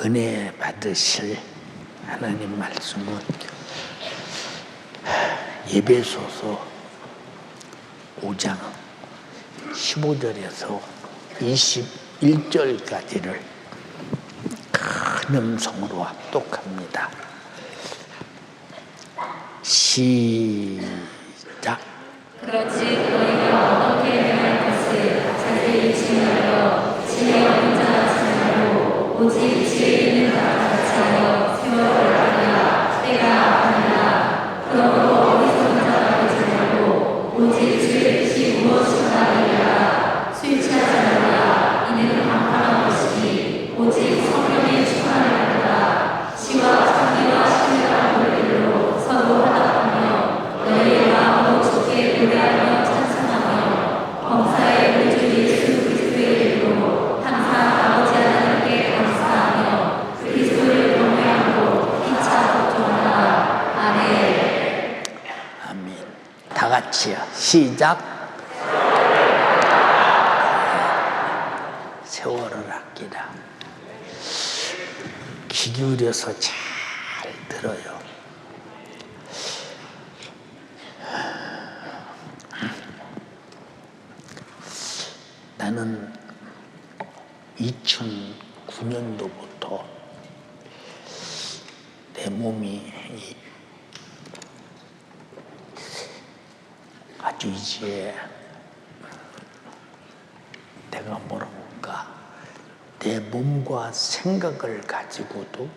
은혜 받으실 하나님 말씀은 에베소서 5장 15절에서 21절까지를 큰 음성으로 합독합니다. 시작. 그렇지 너희가 어떻게 행할 것을 자세히 지혜하여 지혜 없는 자와 지혜로 오직 지혜 있는 자와 같이 하여 세월을 하리라. 때가 아니라 그러므로 어리석은 자와 지혜로 오직 주의 뜻이 무엇인가 알리라. 술 취하지 말라. 이는 방탕한 것이니 오직 성령의 충만을 받으라. 시와 창기와 신뢰와 노래들로 서로 화답하며 너희의 마음으로 주께 노래하며 찬송하며 범사의 우리 주 예수 그리스도의 이름으로 항상 아버지 하나님께 감사하며 그리스도를 경외하고 피차 걱정하라. 아멘. 아멘. 다 같이요. 시작. 세월을 아끼라. 귀 기울여서 잘 들어요. 나는 2009년도부터 내 몸이 아주 이제 내가 뭐라고 할까, 내 몸과 생각을 가지고도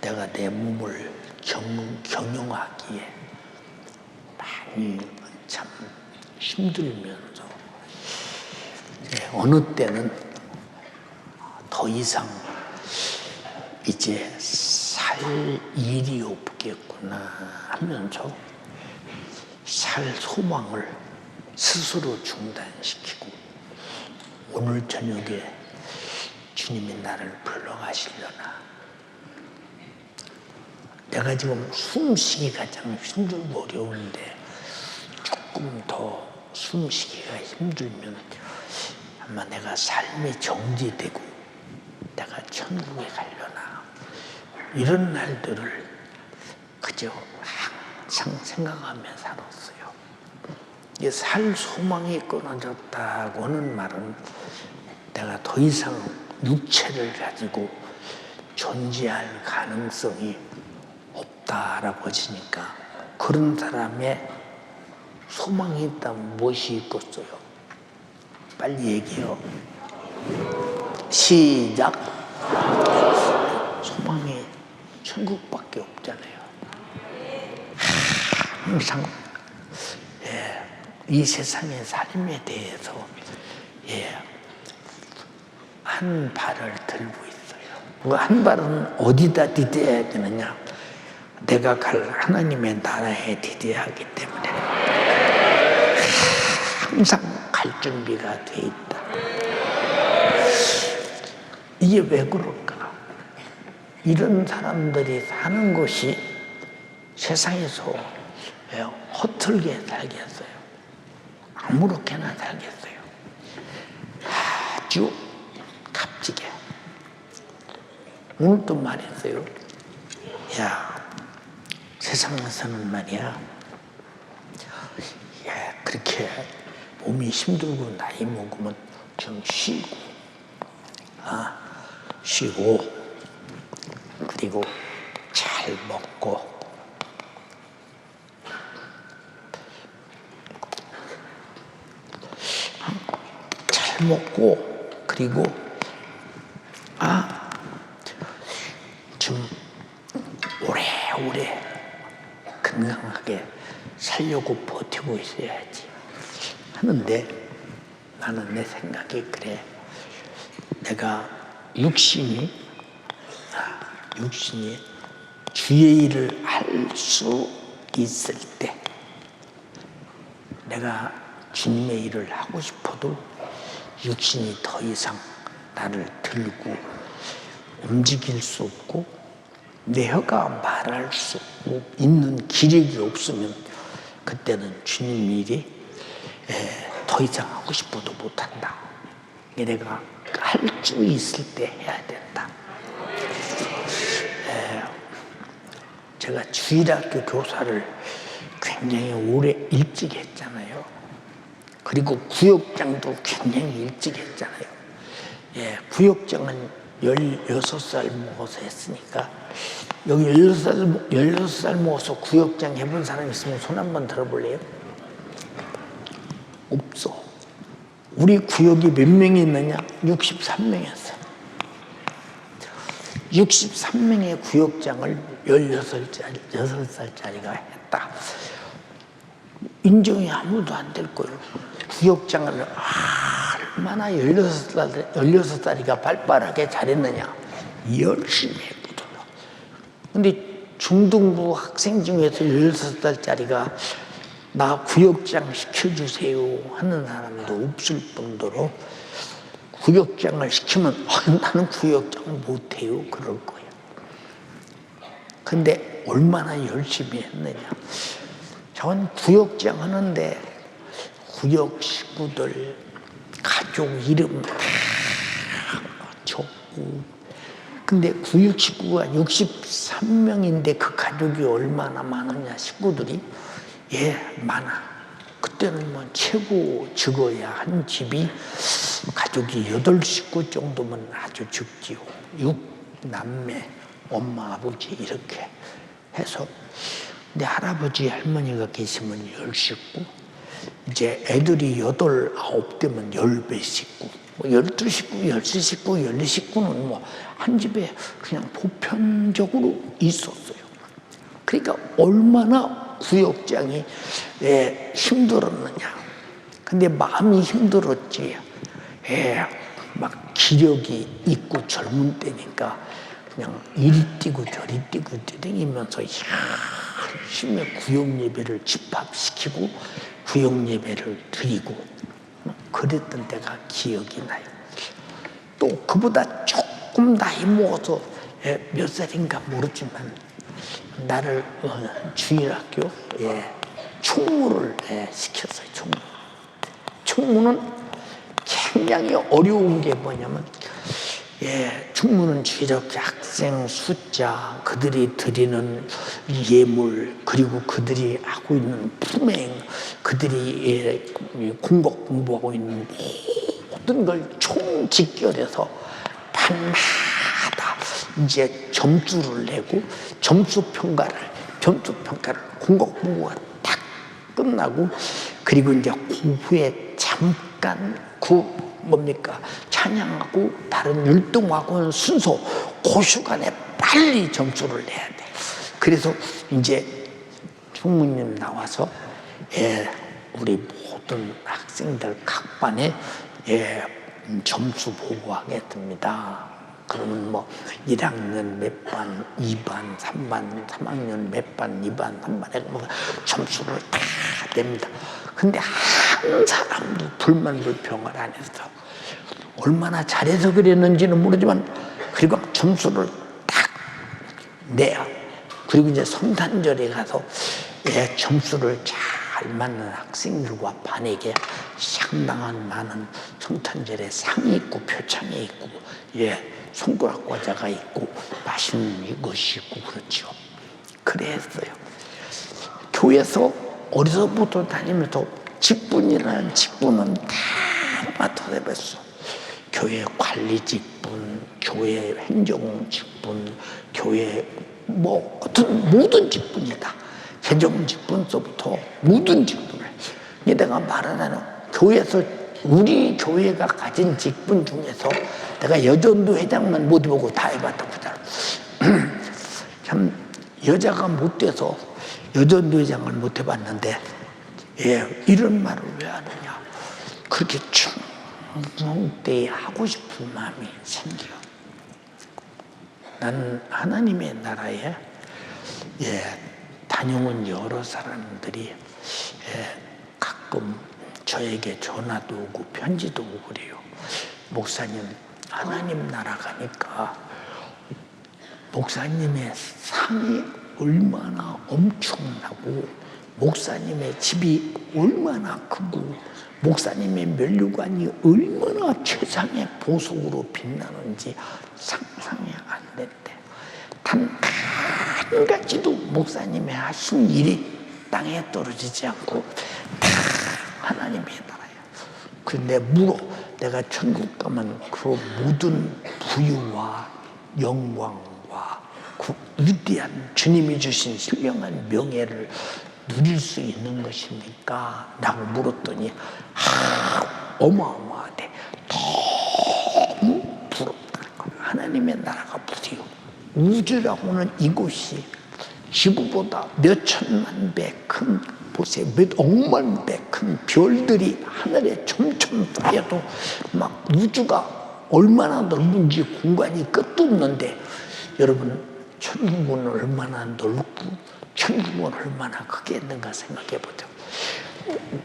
내가 내 몸을 경영하기에 많이 참 힘들면서 어느 때는 더 이상 이제 살 일이 없겠구나 하면서 살 소망을 스스로 중단시키고 오늘 저녁에 주님이 나를 불러가시려나, 내가 지금 숨쉬기가 참 힘들고 어려운데 조금 더 숨쉬기가 힘들면 아마 내가 삶이 정지되고 내가 천국에 가려나, 이런 날들을 그저 항상 생각하며 살았어요. 이 살 소망이 끊어졌다고는 말은 내가 더 이상 육체를 가지고 존재할 가능성이 없다라고 하시니까, 그런 사람의 소망이 있다면 무엇이 있겠어요? 빨리 얘기해요. 시작. 소망이 천국밖에 없잖아요. 항상 이 세상의 삶에 대해서 한 발을 들고 있어요. 그 한 발은 어디다 디뎌야 되느냐? 내가 갈 하나님의 나라에 디뎌야 하기 때문에 항상 갈 준비가 돼 있다. 이게 왜 그럴까? 이런 사람들이 사는 것이 세상에서 허틀게 살겠어요? 아무렇게나 살겠어요? 아주 값지게. 오늘 또 말했어요. 야, 세상에서는 말이야, 그렇게 몸이 힘들고 나이 먹으면 좀 쉬고 그리고 잘 먹고 그리고 좀 오래오래 건강하게 살려고 버티고 있어야지 하는데, 나는 내 생각이 그래. 내가 육신이 주의 일을 할 수 있을 때, 내가 주님의 일을 하고 싶어도 육신이 더 이상 나를 들고 움직일 수 없고 내 혀가 말할 수 있는 기력이 없으면 그때는 주님 일이 더 이상 하고 싶어도 못한다. 내가 할 수 있을 때 해야 된다. 제가 주일학교 교사를 굉장히 오래 일찍 했잖아요. 그리고 구역장도 굉장히 일찍 했잖아요. 예, 구역장은 16살 먹어서 했으니까 여기 16살 먹어서 구역장 해본 사람 있으면 손 한번 들어볼래요? 없어. 우리 구역이 몇 명이 있느냐? 63명이었어. 63명의 구역장을 16살짜리가 했다. 인정이 아무도 안 될 거예요. 구역장을 얼마나 16살이가 발빠르게 잘했느냐. 열심히 했거든요. 근데 중등부 학생 중에서 16살짜리가 나 구역장 시켜주세요 하는 사람도 없을 뿐더러 구역장을 시키면 나는 구역장 못해요 그럴 거예요. 근데 얼마나 열심히 했느냐. 전 구역장 하는데 구역 식구들 가족 이름 다 적고 근데 구역 식구가 63명인데 그 가족이 얼마나 많으냐 식구들이 예 많아. 그때는 뭐 최고 적어야 한 집이 가족이 8식구 정도면 아주 적지요. 6남매 엄마 아버지 이렇게 해서 근데 할아버지 할머니가 계시면 10식구 이제 애들이 8, 9 되면 10배 식구 뭐 12식구, 13식구, 14식구는 뭐 한 집에 그냥 보편적으로 있었어요. 그러니까 얼마나 구역장이 힘들었느냐. 근데 마음이 힘들었지. 막 기력이 있고 젊은 때니까 그냥 이리 뛰고 저리 뛰고 뛰다니면서 열심히 구역 예배를 집합시키고 구역 예배를 드리고 그랬던 때가 기억이 나요. 또 그보다 조금 나이 먹어서 몇 살인가 모르지만 나를 주일학교 총무를 시켰어요. 총무는 굉장히 어려운 게 뭐냐면 총무는 주일학교 학생 숫자, 그들이 드리는 예물, 그리고 그들이 하고 있는 품행, 그들이 공부하고 있는 모든 걸 총직결해서 밤마다 이제 점수를 내고 점수 평가를 공부가 딱 끝나고 그리고 이제 그 후에 잠깐 찬양하고 다른 율동하고는 순서 그 시간에 빨리 점수를 내야 돼. 그래서 이제 총무님 나와서 우리 모든 학생들 각 반에 점수 보고하겠습니다. 그러면 뭐 1학년 몇 반, 2반, 3반, 3학년 몇 반, 2반, 3반에 뭐 점수를 다 냅니다. 근데 한 사람도 불만 불평을 안 했어. 얼마나 잘해서 그랬는지는 모르지만 그리고 점수를 딱 내야. 그리고 이제 성탄절에 가서 점수를 잘 맞는 학생들과 반에게 상당한 많은 성탄절에 상이 있고 표창이 있고 손가락 과자가 있고 맛있는 것이 있고 그렇죠. 그랬어요. 교회에서 어려서부터 다니면서 직분이라는 직분은 다 맡아내봤어. 교회 관리 직분, 교회 행정 직분, 교회 뭐 어떤 모든 직분이다. 재정 직분서부터 모든 직분을. 내가 말하자면 교회에서 우리 교회가 가진 직분 중에서 내가 여전도 회장만 못 해보고 다 해봤다 보자. 참 여자가 못 돼서 여전도 회장을 못 해봤는데 이런 말을 왜 하느냐. 그렇게 충성되이 하고 싶은 마음이 생겨. 나는 하나님의 나라에 다녀온 여러 사람들이 가끔 저에게 전화도 오고 편지도 오고 그래요. 목사님, 하나님 나라 가니까 목사님의 상이 얼마나 엄청나고 목사님의 집이 얼마나 크고 목사님의 면류관이 얼마나 최상의 보석으로 빛나는지 상상이 안 된대. 단 한 가지도 목사님이 하신 일이 땅에 떨어지지 않고 다 하나님의 나라야. 근데 물어, 내가 천국 가면 그 모든 부유와 영광과 그 위대한 주님이 주신 신령한 명예를 누릴 수 있는 것입니까? 라고 물었더니 어마어마하대. 너무 부럽다는 거야. 하나님의 나라가 부디요. 우주라고는 이곳이 지구보다 몇 천만 배 큰, 보세요, 몇 억만 배 큰 별들이 하늘에 촘촘 쌓여도 막 우주가 얼마나 넓은지 공간이 끝도 없는데, 여러분 천국은 얼마나 넓고 천국은 얼마나 크겠는가 생각해 보죠.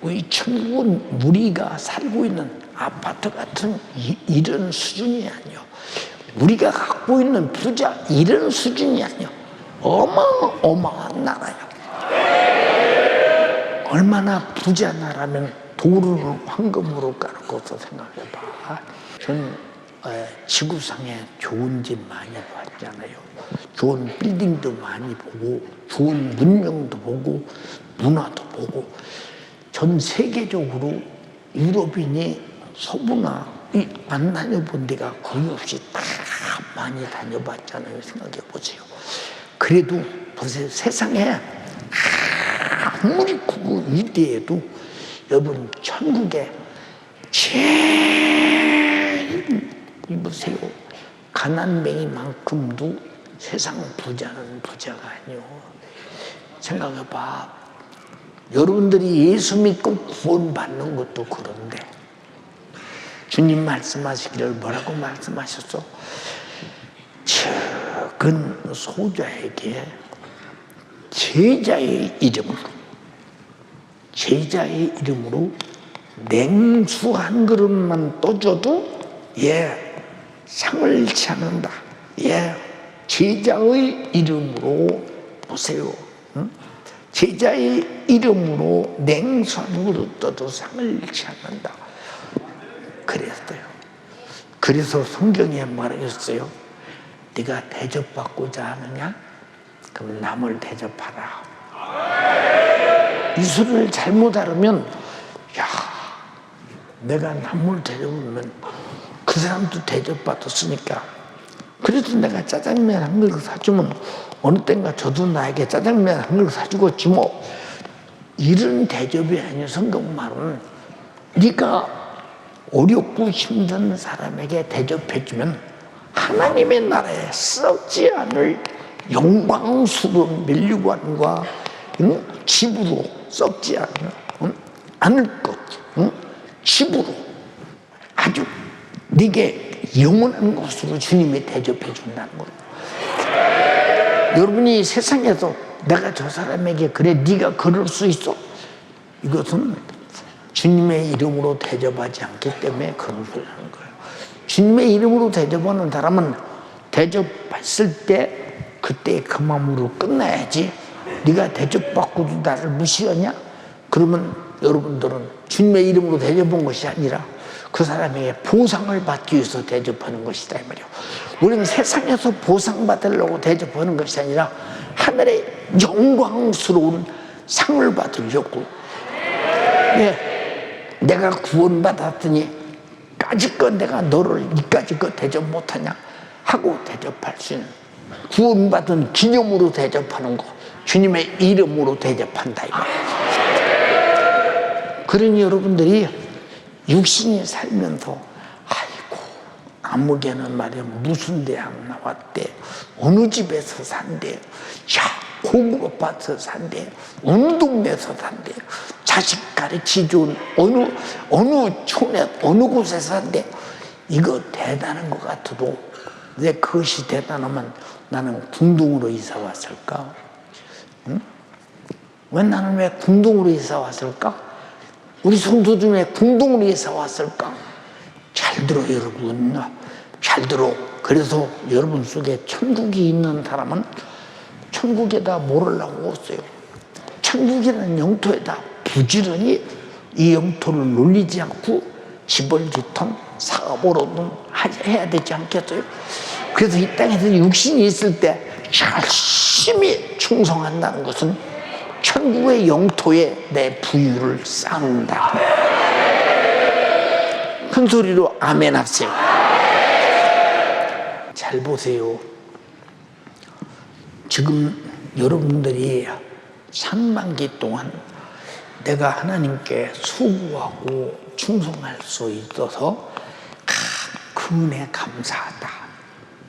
이 천국은 우리가 살고 있는 아파트 같은 이런 수준이 아니요, 우리가 갖고 있는 부자 이런 수준이 아니요, 어마어마한 나라요. 얼마나 부자 나라면 도루를 황금으로 깔고서 생각해봐. 전 지구상에 좋은 집 많이 봤잖아요. 좋은 빌딩도 많이 보고, 좋은 문명도 보고, 문화도 보고. 전 세계적으로 유럽인이 서부나 안 다녀본 데가 거의 없이 다 많이 다녀봤잖아요. 생각해 보세요. 그래도 보세요, 세상에 아무리 크고 위대해도 여러분 천국에 제일 보세요, 가난뱅이만큼도 세상 부자는 부자가 아니요. 생각해봐. 여러분들이 예수 믿고 구원받는 것도 그런데 주님 말씀하시기를 뭐라고 말씀하셨어? 적은 소자에게 제자의 이름으로 냉수 한 그릇만 떠줘도 상을 취하는다. 제자의 이름으로 보세요. 제자의 이름으로 냉수 한 그릇 떠도 상을 취하는다. 그랬어요. 그래서 성경에 말하셨어요. 네가 대접받고자 하느냐? 그럼 남을 대접하라. 이수를 잘못 알으면, 내가 남을 대접하면 그 사람도 대접받았으니까, 그래도 내가 짜장면 한 그릇 사주면 어느 땐가 저도 나에게 짜장면 한 그릇 사주겠지 뭐. 이런 대접이 아니라 성경 말은 네가 어렵고 힘든 사람에게 대접해주면 하나님의 나라에 썩지 않을 영광스러운 멸류관과 집으로, 썩지 않을 것, 집으로 아주 네게 영원한 것으로 주님이 대접해 준다는 거예요. 여러분이 세상에서 내가 저 사람에게 그래, 네가 그럴 수 있어, 이것은 주님의 이름으로 대접하지 않기 때문에 그런 소리 하는 거예요. 주님의 이름으로 대접하는 사람은 대접했을 때 그때 그 마음으로 끝나야지. 네가 대접받고도 나를 무시하냐? 그러면 여러분들은 주님의 이름으로 대접한 것이 아니라 그 사람에게 보상을 받기 위해서 대접하는 것이다 이 말이에요. 우리는 세상에서 보상받으려고 대접하는 것이 아니라 하늘의 영광스러운 상을 받으려고. 내가 구원받았더니 까짓것 내가 너를 이까짓것 대접 못하냐 하고 대접할 수 있는, 구원받은 기념으로 대접하는 거, 주님의 이름으로 대접한다 이 말이에요. 그러니 여러분들이 육신이 살면서 아무개는 말이야 무슨 대학 나왔대, 어느 집에서 산대, 고급 아파트 산대, 어느 동네에서 산대, 자식 가르치 좋은 어느 촌에 어느 곳에 산대. 이거 대단한 것 같아도 왜 그것이 대단하면 나는 궁동으로 이사 왔을까? 왜 나는 왜 궁동으로 이사 왔을까? 우리 성도 중에 궁동으로 이사 왔을까? 잘 들어 여러분, 잘 들어. 그래서 여러분 속에 천국이 있는 사람은 천국에다 뭐라고 했어요? 천국이라는 영토에다 부지런히 이 영토를 놀리지 않고 집을 짓던 사업으로든 해야 되지 않겠어요? 그래서 이 땅에서 육신이 있을 때 열심히 충성한다는 것은 천국의 영토에 내 부유를 쌓는다. 큰 소리로 아멘 하세요. 잘 보세요. 지금 여러분들이 상반기 동안 내가 하나님께 수고하고 충성할 수 있어서 그 은혜 감사하다.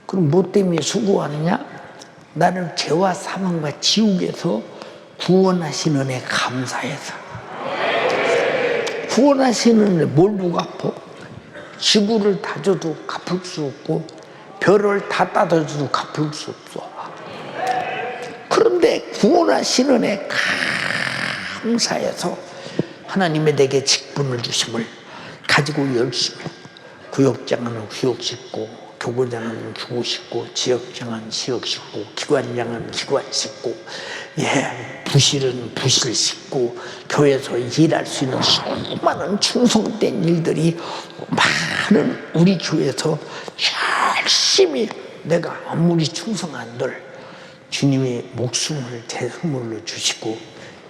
그럼 뭐 때문에 수고하느냐? 나를 죄와 사망과 지옥에서 구원하신 은혜 감사해서. 구원하신 은혜 뭘 누가 갚어? 지구를 다 줘도 갚을 수 없고 별을 다 따져도 갚을 수 없어. 그런데 구원하신 은혜 감사해서 하나님의 내게 직분을 주심을 가지고 열심히 구역장은 구역 싣고 교구장은 교구 싣고 지역장은 지역 싣고 기관장은 기관 싣고 부실은 부실 싣고 교회에서 일할 수 있는 수많은 충성된 일들이 많은 우리 교회에서 열심히 내가 아무리 충성한들 주님이 목숨을 제물로 주시고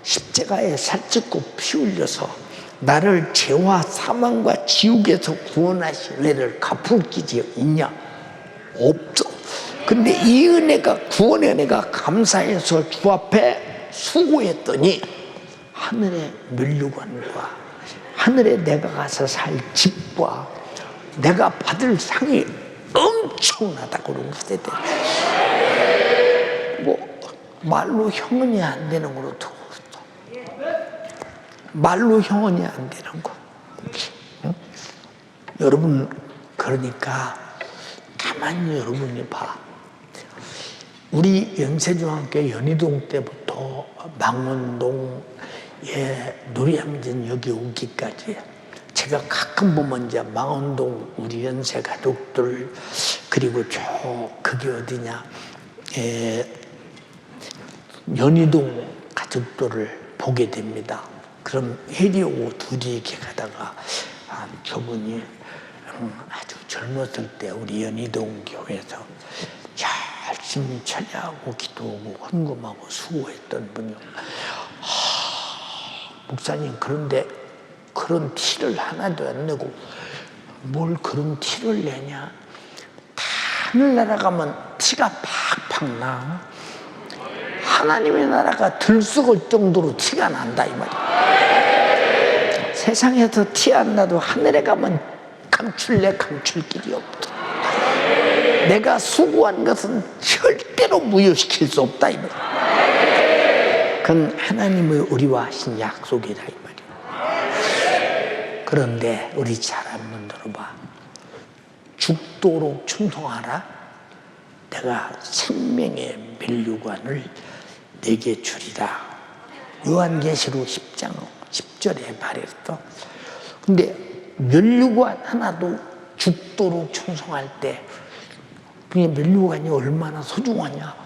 십자가에 살찌고 피 흘려서 나를 죄와 사망과 지옥에서 구원하신 은혜를 갚을 길이 있냐? 없어. 근데 이 은혜가 구원의 은혜가 감사해서 주 앞에 수고했더니 하늘의 면류관과 하늘에 내가 가서 살 집과 내가 받을 상이 엄청나다고 그런 것에 말로 형언이 안 되는 거로 듣고 말로 형언이 안 되는 거. 응? 여러분 그러니까 가만히 여러분이 봐. 우리 연세중학교 연희동 때부터 망원동 노량진 여기 오기까지 제가 가끔 보면 이제 망원동 우리 연세 가족들 그리고 그게 어디냐 연희동 가족들을 보게 됩니다. 그럼 해리오고 둘이 이렇게 가다가 저분이 아주 젊었을 때 우리 연희동 교회에서 열심히 찬양하고 기도하고 헌금하고 수고했던 분이요. 목사님 그런데 그런 티를 하나도 안 내고 뭘 그런 티를 내냐? 하늘나라 가면 티가 팍팍 나. 하나님의 나라가 들썩을 정도로 티가 난다 이 말이야. 세상에서 티 안 나도 하늘에 가면 감출 길이 없다. 내가 수고한 것은 절대로 무효시킬 수 없다 이 말이야. 그건 하나님의 우리와 하신 약속이다 이 말이야. 그런데 우리 잘 한번 들어봐. 죽도록 충성하라. 내가 생명의 면류관을 내게 주리라. 요한계시록 10장 10절에 말했어. 근데 면류관 하나도 죽도록 충성할 때 그게 면류관이 얼마나 소중하냐.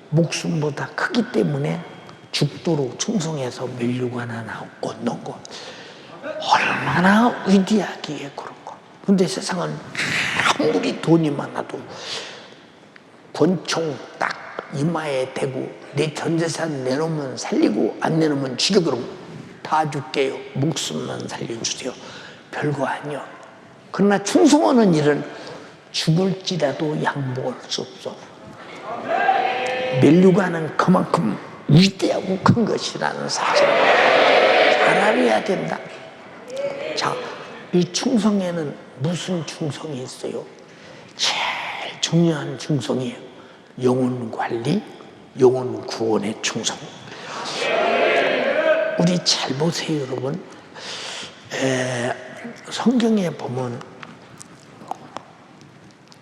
목숨보다 크기 때문에 죽도록 충성해서 면류관 하나 얻는 것 얼마나 위대하기에 그런 거. 근데 세상은 아무리 돈이 많아도 권총 딱 이마에 대고 내 전재산 내놓으면 살리고 안 내놓으면 죽여. 그럼 다 줄게요. 목숨만 살려주세요. 별거 아니요. 그러나 충성하는 일은 죽을지라도 양보할 수 없어. 면류관은 그만큼 위대하고 큰 것이라는 사실을 잘 알아야 된다. 자, 이 충성에는 무슨 충성이 있어요? 제일 중요한 충성이에요. 영혼 관리, 영혼 구원의 충성. 우리 잘 보세요, 여러분. 성경에 보면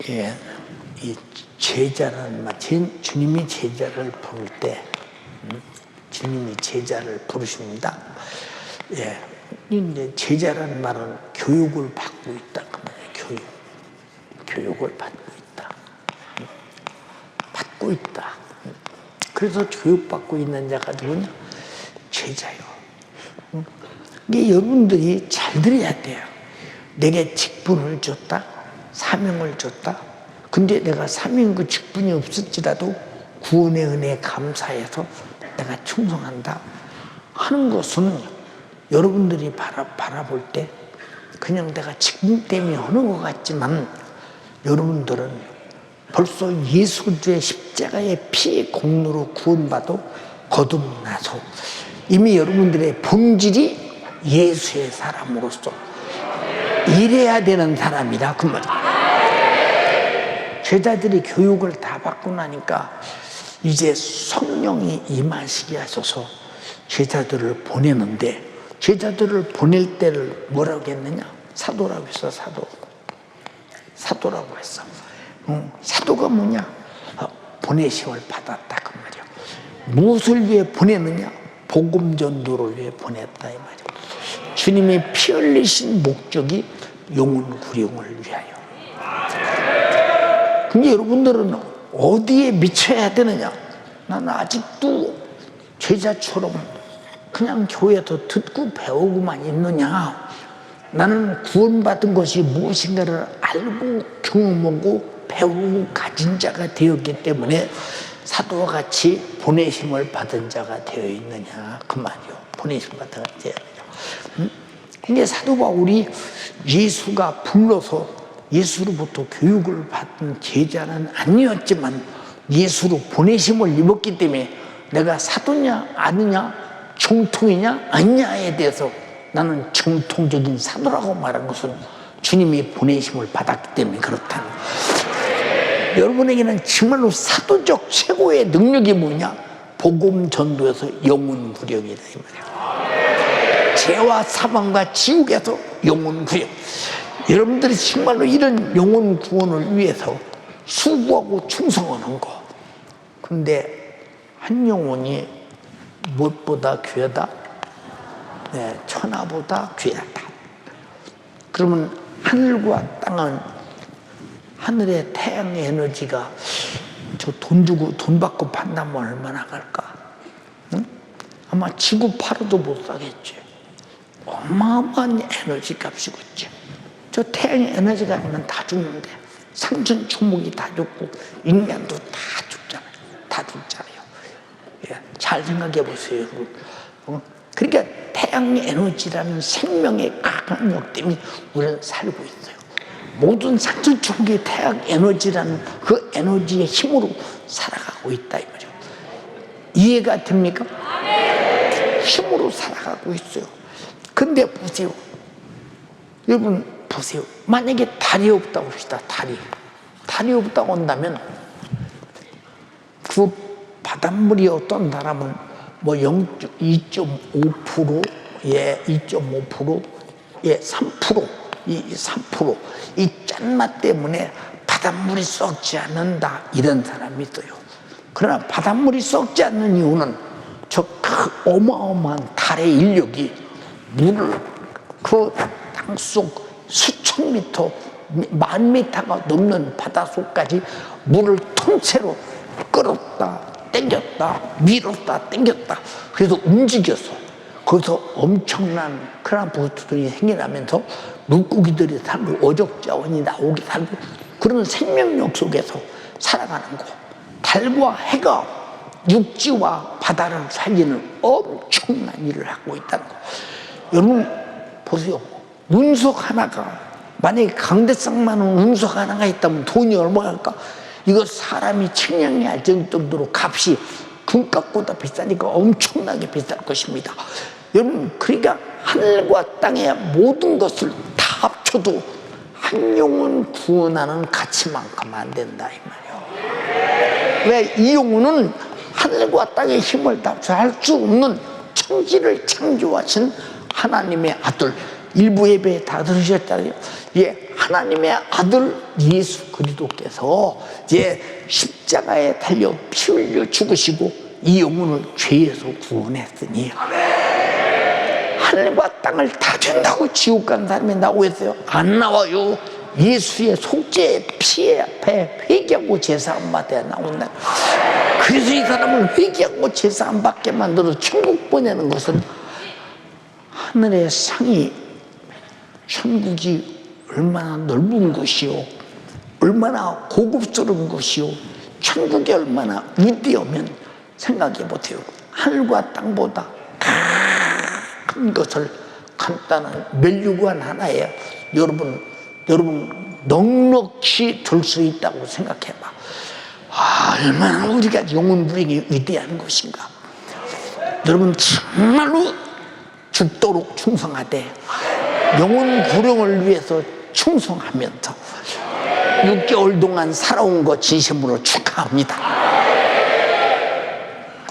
이 제자라는 말, 주님이 제자를 부를 때, 주님이 제자를 부르십니다. 근데 제자라는 말은 교육을 받고 있다. 교육을 받고 있다. 받고 있다. 그래서 교육받고 있는 자가 누구냐? 제자요. 이게 여러분들이 잘 들어야 돼요. 내게 직분을 줬다. 사명을 줬다. 그 근데 내가 삼위인구 직분이 없을지라도 구원의 은혜에 감사해서 내가 충성한다 하는 것은 여러분들이 바라볼 때 그냥 내가 직분 때문에 하는 것 같지만 여러분들은 벌써 예수 그리스도의 십자가의 피의 공로로 구원받아 거듭나서 이미 여러분들의 본질이 예수의 사람으로서 일해야 되는 사람이라 그 말이에요. 제자들이 교육을 다 받고 나니까 이제 성령이 임하시게 하셔서 제자들을 보내는데 제자들을 보낼 때를 뭐라고 했느냐? 사도라고 했어. 사도라고 했어. 사도가 뭐냐? 보내심을 받았다 그 말이야. 무엇을 위해 보내느냐? 복음 전도를 위해 보냈다 이 말이야. 주님이 피 흘리신 목적이 영혼 구령을 위하여. 근데 여러분들은 어디에 미쳐야 되느냐? 나는 아직도 제자처럼 그냥 교회에서 듣고 배우고만 있느냐? 나는 구원받은 것이 무엇인가를 알고 경험하고 배우고 가진 자가 되었기 때문에 사도와 같이 보내심을 받은 자가 되어 있느냐 그 말이요. 보내심 받은 자가 되어 있느냐. 근데 사도 바울이 예수가 불러서 예수로부터 교육을 받은 제자는 아니었지만 예수로 보내심을 입었기 때문에 내가 사도냐 아니냐 정통이냐 아니냐에 대해서 나는 정통적인 사도라고 말한 것은 주님이 보내심을 받았기 때문에 그렇다는 거예요. 여러분에게는 정말로 사도적 최고의 능력이 뭐냐? 복음 전도에서 영혼 구령이다 이 말이에요. 죄와 사망과 지옥에서 영혼 구령. 여러분들이 정말로 이런 영혼 구원을 위해서 수고하고 충성하는 거. 근데 한 영혼이 무엇보다 귀하다? 네, 천하보다 귀하다. 그러면 하늘과 땅은 하늘의 태양의 에너지가 저 돈 주고 돈 받고 판다면 얼마나 갈까? 응? 아마 지구 팔아도 못 사겠지. 어마어마한 에너지 값이겠지. 저 태양의 에너지가 아니면 다 죽는데 상천초목이 다 죽고 인간도 다 죽잖아요. 다 죽잖아요. 예, 잘 생각해 보세요. 그러니까 태양의 에너지라는 생명의 강력 때문에 우리는 살고 있어요. 모든 상천초목의 태양 에너지라는 그 에너지의 힘으로 살아가고 있다 이 말이죠. 이해가 됩니까? 힘으로 살아가고 있어요. 근데 보세요. 여러분 보세요. 만약에 달이 없다고 합시다. 달이 없다고 한다면 그 바닷물이 어떤 사람은 뭐 2.5%, 예, 2.5%, 예, 3%, 이 3%, 이 짠맛 때문에 바닷물이 썩지 않는다 이런 사람이 있어요. 그러나 바닷물이 썩지 않는 이유는 저 어마어마한 달의 인력이 물을 그 땅속 수천 미터, 만 미터가 넘는 바닷속까지 물을 통째로 끌었다 당겼다 밀었다 당겼다 그래서 움직였어. 거기서 엄청난 크라프트들이 생겨나면서 물고기들이 살고 어족자원이 나오게 살고 그런 생명력 속에서 살아가는 거. 달과 해가 육지와 바다를 살리는 엄청난 일을 하고 있다는 거. 여러분 보세요. 운석 하나가 만약에 강대상 많은 운석 하나가 있다면 돈이 얼마나 할까? 이거 사람이 측량이 할 정도로 값이 금값보다 비싸니까 엄청나게 비쌀 것입니다. 여러분 그러니까 하늘과 땅의 모든 것을 다 합쳐도 한 영혼 구원하는 가치만큼 안 된다 이 말이에요. 왜? 이 영혼은 하늘과 땅의 힘을 다 할 수 없는 천지를 창조하신 하나님의 아들. 일부 예배에 다 들으셨잖아요. 예, 하나님의 아들 예수 그리스도께서 예, 십자가에 달려 피 흘려 죽으시고 이 영혼을 죄에서 구원했으니 하늘과 땅을 다 준다고 지옥 간 사람이 나오고 있어요? 안 나와요. 예수의 속죄의 피에 앞에 회개하고 제사 안 받아야 나온다. 그래서 이 사람을 회개하고 제사 안 받게 만들어 천국 보내는 것은 하늘의 상이 천국이 얼마나 넓은 곳이요 얼마나 고급스러운 것이요, 천국이 얼마나 위대하면 생각해 보세요. 하늘과 땅보다 큰 것을 간단한 멸류관 하나에 여러분 넉넉히 들 수 있다고 생각해봐. 얼마나 우리가 영혼부령이 위대한 것인가. 여러분 정말로 죽도록 충성하되 영혼부령을 위해서 충성하면서 6개월 동안 살아온 거 진심으로 축하합니다.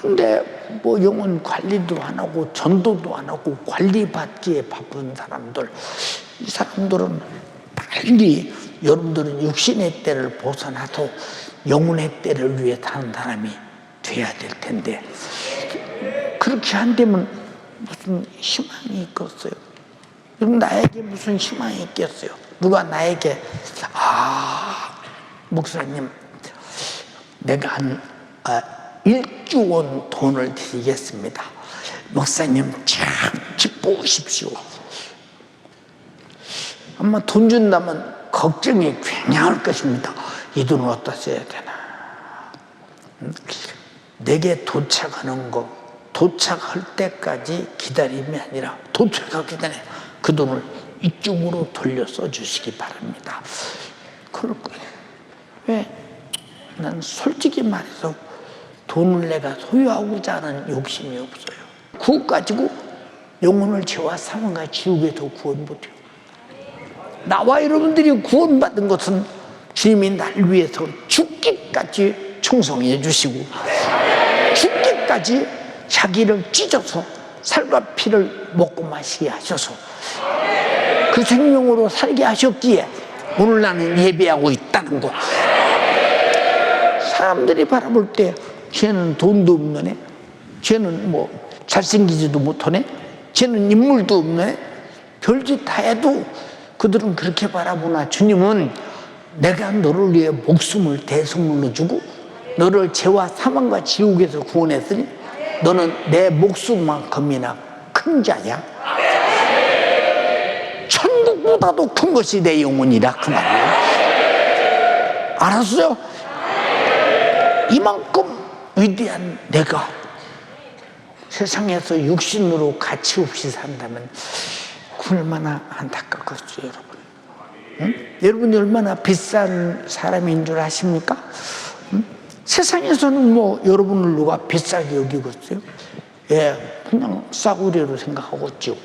근데 뭐 영혼 관리도 안 하고 전도도 안 하고 관리받기에 바쁜 사람들, 이 사람들은 빨리 여러분들은 육신의 때를 벗어나서 영혼의 때를 위해 사는 사람이 돼야 될 텐데, 그렇게 안 되면 무슨 희망이 있겠어요? 여러분, 나에게 무슨 희망이 있겠어요? 누가 나에게 목사님 내가 한 1조 원 돈을 드리겠습니다, 목사님 참 기뻐하십시오. 아마 돈 준다면 걱정이 굉장할 것입니다. 이 돈을 어디다 써야 되나. 내게 도착하는 거, 도착할 때까지 기다림이 아니라 도착하기 전에 그 돈을 이쪽으로 돌려 써주시기 바랍니다. 그럴 거예요. 왜? 난 솔직히 말해서 돈을 내가 소유하고자 하는 욕심이 없어요. 그것 가지고 영혼을 죄와 사망과 지옥에서 구원 못해요. 나와 여러분들이 구원받은 것은 주님이 날 위해서 죽기까지 충성해 주시고 죽기까지 자기를 찢어서 살과 피를 먹고 마시게 하셔서 그 생명으로 살게 하셨기에 오늘 나는 예배하고 있다는 거. 사람들이 바라볼 때 쟤는 돈도 없는 애, 쟤는 뭐 잘생기지도 못하네, 쟤는 인물도 없네, 별짓 다 해도 그들은 그렇게 바라보나 주님은 내가 너를 위해 목숨을 대속물로 주고 너를 죄와 사망과 지옥에서 구원했으니 너는 내 목숨만큼이나 큰 자야. 천국보다도 큰 것이 내 영혼이라 그 말이에요. 알았어요? 이만큼 위대한 내가 세상에서 육신으로 가치 없이 산다면 얼마나 안타깝겠어요, 여러분. 응? 여러분이 얼마나 비싼 사람인 줄 아십니까? 응? 세상에서는 뭐 여러분을 누가 비싸게 여기겠어요? 예, 그냥 싸구려로 생각하고 있죠.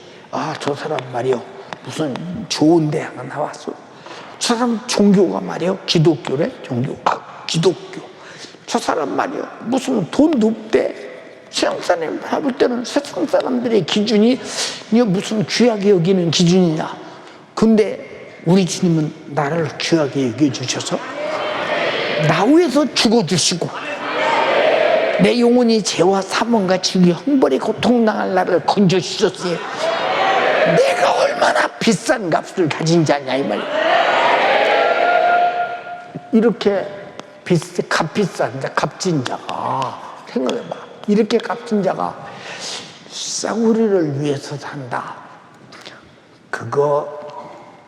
저 사람 말이요, 무슨 좋은 대학 나왔어. 저 사람 종교가 말이요, 기독교래, 종교. 기독교. 저 사람 말이요, 무슨 돈도 없대. 세상 사람이 볼 때는 세상 사람들의 기준이 무슨 귀하게 여기는 기준이냐. 근데 우리 주님은 나를 귀하게 여겨주셔서 나 위해서 죽어주시고 내 영혼이 죄와 사망과 지옥의 형벌의 고통당할 나를 건져주셨으니 내가 얼마나 비싼 값을 가진 자냐 이 말이야. 이렇게 값비싼 자, 값진 자가, 생각해봐, 이렇게 값진 자가 싸구리를 위해서 산다. 그거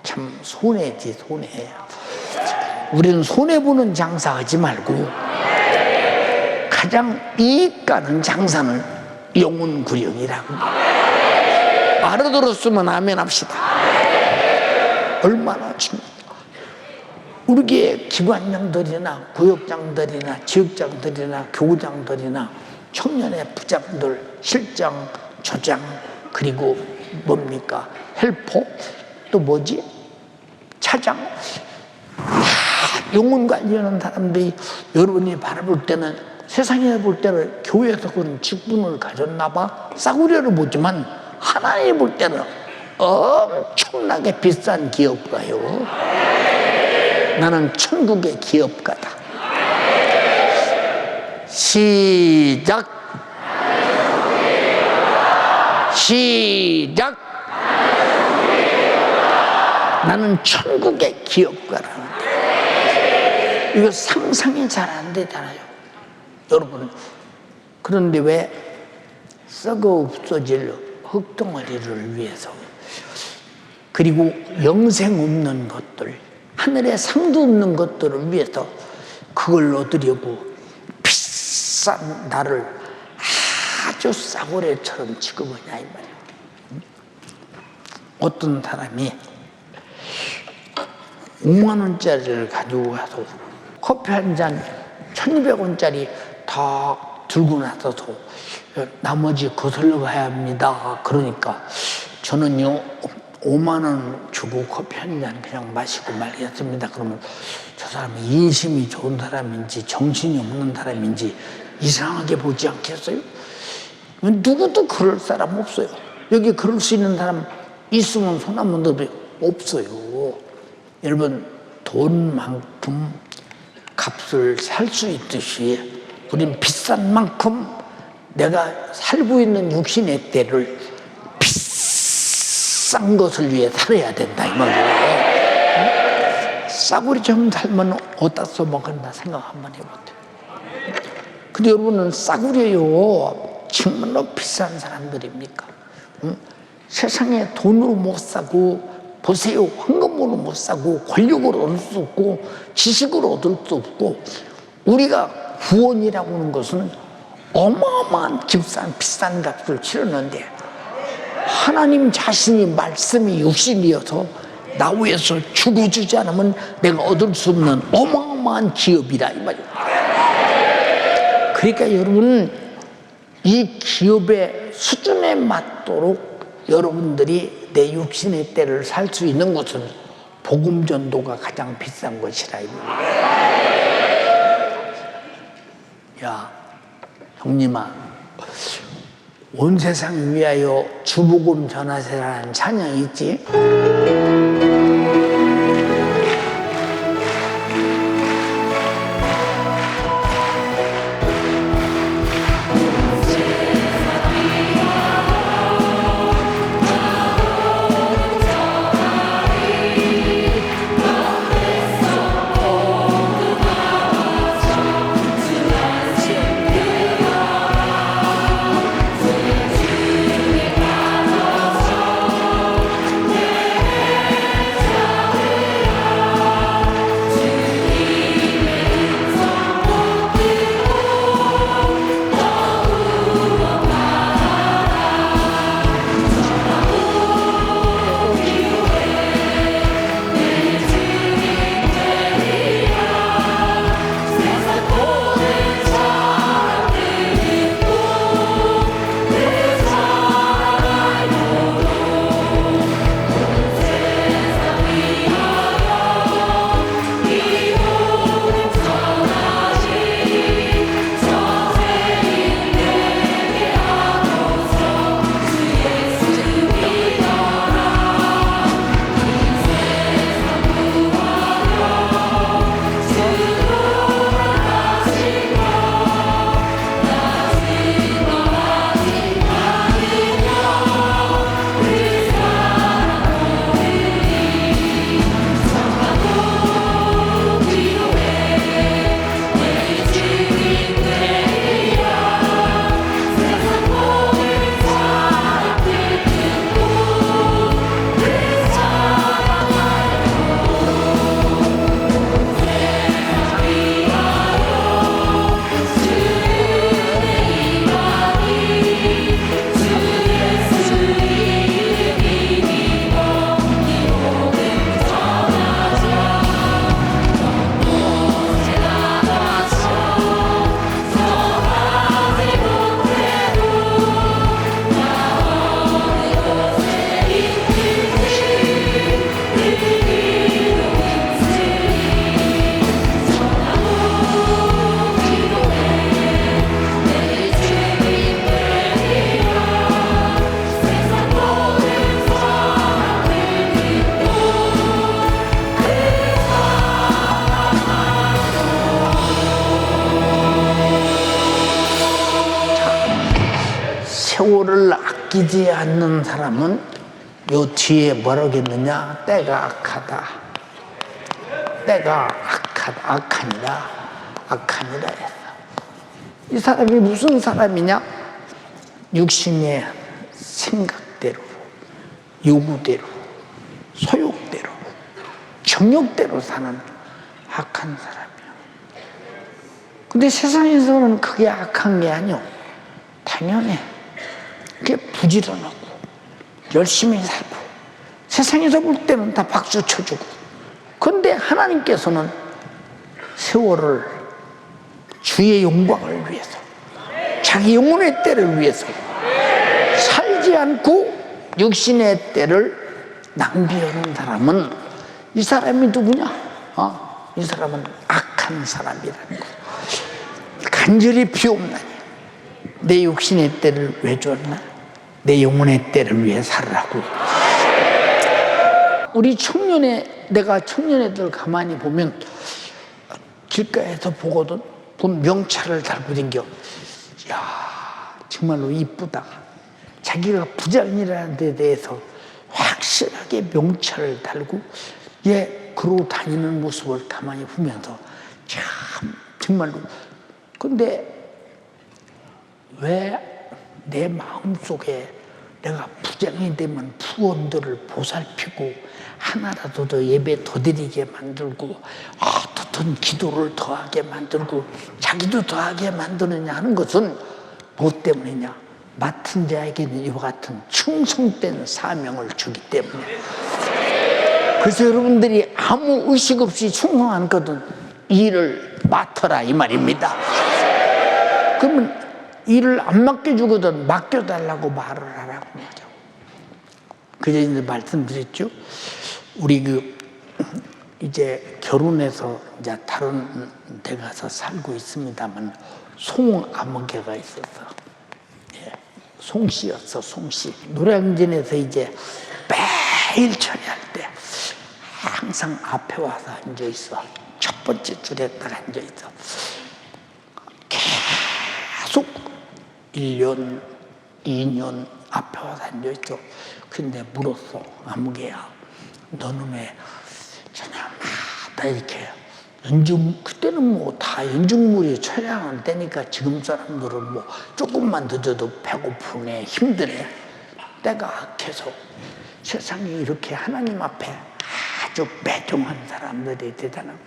참 손해지, 손해. 우리는 손해보는 장사하지 말고 가장 이익가는 장사는 영혼구령이라고. 알아들었으면 아멘 합시다. 얼마나 중요해. 우리의 기관장들이나 구역장들이나 지역장들이나 교구장들이나 청년의 부장들, 실장, 조장, 그리고 뭡니까? 헬퍼, 또 뭐지? 차장. 영혼 관리하는 사람들이 여러분이 바라볼 때는, 세상에 볼 때는 교회에서 그런 직분을 가졌나 봐. 싸구려를 보지만 하나님 볼 때는 엄청나게 비싼 기업가요. 나는 천국의 기업가다. 시작. 시작. 나는 천국의 기업가라는데 이거 상상이 잘 안 되잖아요, 여러분. 그런데 왜 썩어 없어질 흙덩어리를 위해서, 그리고 영생 없는 것들, 하늘에 상도 없는 것들을 위해서 그걸 얻으려고 비싼 나를 아주 싸구려처럼 취급하냐 이 말이야. 어떤 사람이 5만 원짜리를 가지고 가서 커피 한 잔 1,200원짜리 다 들고 나서서 나머지 거슬러 가야 합니다. 그러니까 저는요 5만 원 주고 커피 한 잔 그냥 마시고 말겠습니다. 그러면 저 사람이 인심이 좋은 사람인지 정신이 없는 사람인지 이상하게 보지 않겠어요? 누구도 그럴 사람 없어요. 여기 그럴 수 있는 사람 있으면 손 한번 들어도 없어요. 여러분 돈만큼 값을 살 수 있듯이 우린 비싼 만큼 내가 살고 있는 육신의 때를 비싼 것을 위해 살아야 된다 이 말이에요. 싸구려 좀 살면 어디다 써먹었나 생각 한번 해보세요. 근데 여러분은 싸구려요 정말로 비싼 사람들입니까? 세상에 돈으로 못 사고 보세요. 황금으로 못 사고 권력으로 얻을 수 없고 지식으로 얻을 수 없고 우리가 구원이라고 하는 것은 어마어마한 비싼 값을 치르는데 하나님 자신이 말씀이 육신이어서 나 위해서 죽어주지 않으면 내가 얻을 수 없는 어마어마한 기업이라 이 말이에요. 그러니까 여러분 이 기업의 수준에 맞도록 여러분들이 내 육신의 때를 살 수 있는 것은 복음 전도가 가장 비싼 것이라 이거예요. 야, 형님아, 온 세상 위하여 주복음 전하세라는 찬양이 있지? 세월을 아끼지 않는 사람은 요 뒤에 뭐라겠느냐? 때가 악하다. 때가 악하다. 악하니라 했어. 이 사람이 무슨 사람이냐? 육신의 생각대로, 요구대로, 소욕대로 정욕대로 사는 악한 사람이야. 근데 세상에서는 그게 악한 게 아니오. 당연해. 그게 부지런하고 열심히 살고 세상에서 볼 때는 다 박수 쳐주고. 그런데 하나님께서는 세월을 주의 영광을 위해서, 자기 영혼의 때를 위해서 살지 않고 육신의 때를 낭비하는 사람은, 이 사람이 누구냐? 이 사람은 악한 사람이라는 거. 간절히 비옵나니 내 육신의 때를 왜 줬나? 내 영혼의 때를 위해 살으라고. 우리 내가 청년애들 가만히 보면 길가에서 보거든. 본 명찰을 달고 댕겨. 야, 정말로 이쁘다. 자기가 부장이라는 데 대해서 확실하게 명찰을 달고 그러고 다니는 모습을 가만히 보면서 참 정말로. 근데 왜 내 마음속에 내가 부장이 되면 부원들을 보살피고 하나라도 더 예배 더 드리게 만들고 어떻든 기도를 더하게 만들고 자기도 더하게 만드느냐 하는 것은 무엇 때문이냐? 맡은 자에게는 이와 같은 충성된 사명을 주기 때문에. 그래서 여러분들이 아무 의식 없이 충성하는 것은 일을 맡아라 이 말입니다. 그러면 일을 안 맡겨주거든 맡겨달라고 말을 하라고 하죠. 그전에 말씀드렸죠. 우리 이제 결혼해서 이제 다른 데 가서 살고 있습니다만 송아무개가 있었어. 송씨였어, 송씨. 노량진에서 이제 매일 처리할 때 항상 앞에 와서 앉아 있어. 첫 번째 줄에 딱 앉아 있어. 계속 1년, 2년 앞에 와서 앉아 있죠. 근데 물었어. 아무개야, 너는 왜 저녁마다 이렇게 그때는 뭐 다 연중무휴 처량할 때니까 지금 사람들은 뭐 조금만 늦어도 배고프네, 힘드네. 때가 악해서 세상에 이렇게 하나님 앞에 아주 매정한 사람들이 대단하고,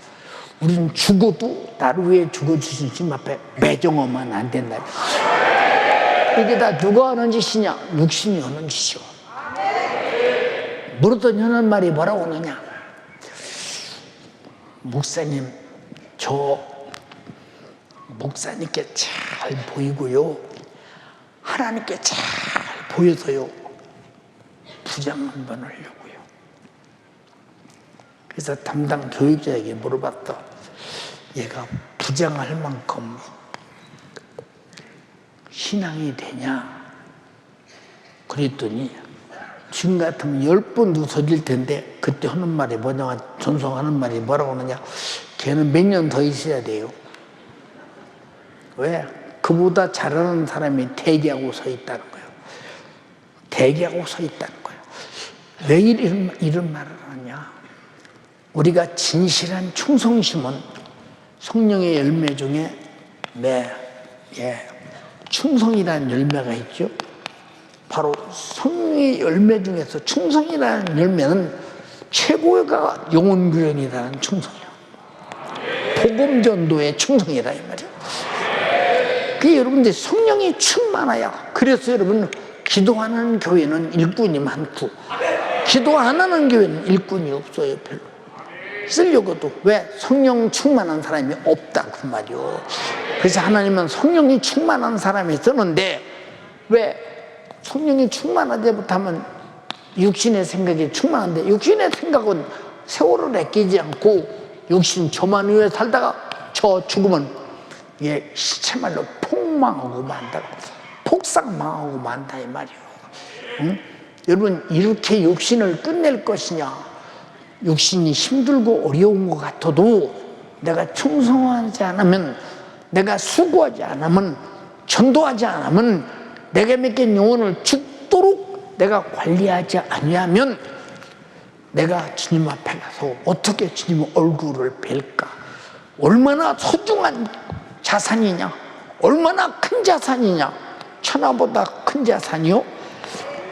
우리는 죽어도 나를 위해 죽어주신 주님 앞에 매정하면 안 된다. 이게 다 누가 하는 짓이냐? 육신이 하는 짓이요. 물었더니 하는 말이 뭐라고 하느냐? 목사님, 저 목사님께 잘 보이고요, 하나님께 잘 보여서요, 부장 한번 하려고요. 그래서 담당 교육자에게 물어봤다. 얘가 부장할 만큼 신앙이 되냐? 그랬더니 지금 같으면 10번 웃어질 텐데 그때 하는 말이 뭐냐, 전송하는 말이 뭐라고 하느냐? 걔는 몇 년 더 있어야 돼요. 왜? 그보다 잘하는 사람이 대기하고 서 있다는 거예요. 대기하고 서 있다는 거예요. 왜 이런 말을 하냐? 우리가 진실한 충성심은 성령의 열매 중에 충성이라는 열매가 있죠. 바로 성령의 열매 중에서 충성이라는 열매는 최고가 영혼구원이라는 충성이에요. 복음전도의 충성이라 이 말이에요. 그게 여러분들 성령이 충만해야. 그래서 여러분 기도하는 교회는 일꾼이 많고 기도 안 하는 교회는 일꾼이 없어요. 별로. 쓰려고도. 왜? 성령 충만한 사람이 없다 그 말이요. 그래서 하나님은 성령이 충만한 사람이 쓰는데, 왜? 성령이 충만하지 못하면 육신의 생각이 충만한데, 육신의 생각은 세월을 아끼지 않고 육신 저만 위에 살다가 저 죽으면 이게 시체말로 폭망하고 만다, 폭삭망하고 만다 이 말이요. 응? 여러분, 이렇게 육신을 끝낼 것이냐? 육신이 힘들고 어려운 것 같아도 내가 충성하지 않으면, 내가 수고하지 않으면, 전도하지 않으면, 내가 맡긴 영혼을 죽도록 내가 관리하지 아니하면 내가 주님 앞에 가서 어떻게 주님 얼굴을 뵐까? 얼마나 소중한 자산이냐? 얼마나 큰 자산이냐? 천하보다 큰 자산이요?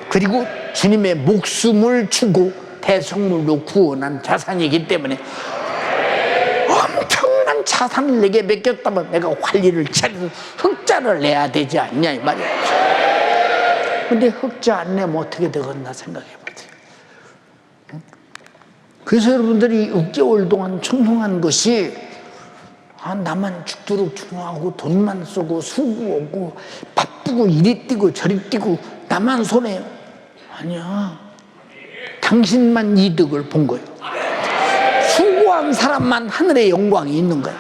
그리고 주님의 목숨을 주고 대성물로 구원한 자산이기 때문에 엄청난 자산을 내게 맡겼다면 내가 관리를 차려서 흑자를 내야 되지 않냐 이 말이야. 근데 흑자 안 내면 어떻게 되겠나 생각해 보세요. 그래서 여러분들이 6개월 동안 충성한 것이 나만 죽도록 충성하고 돈만 쓰고 수고하고 바쁘고 이리 뛰고 저리 뛰고 나만 손해요. 아니야. 당신만 이득을 본 거예요. 수고한 사람만 하늘의 영광이 있는 거예요.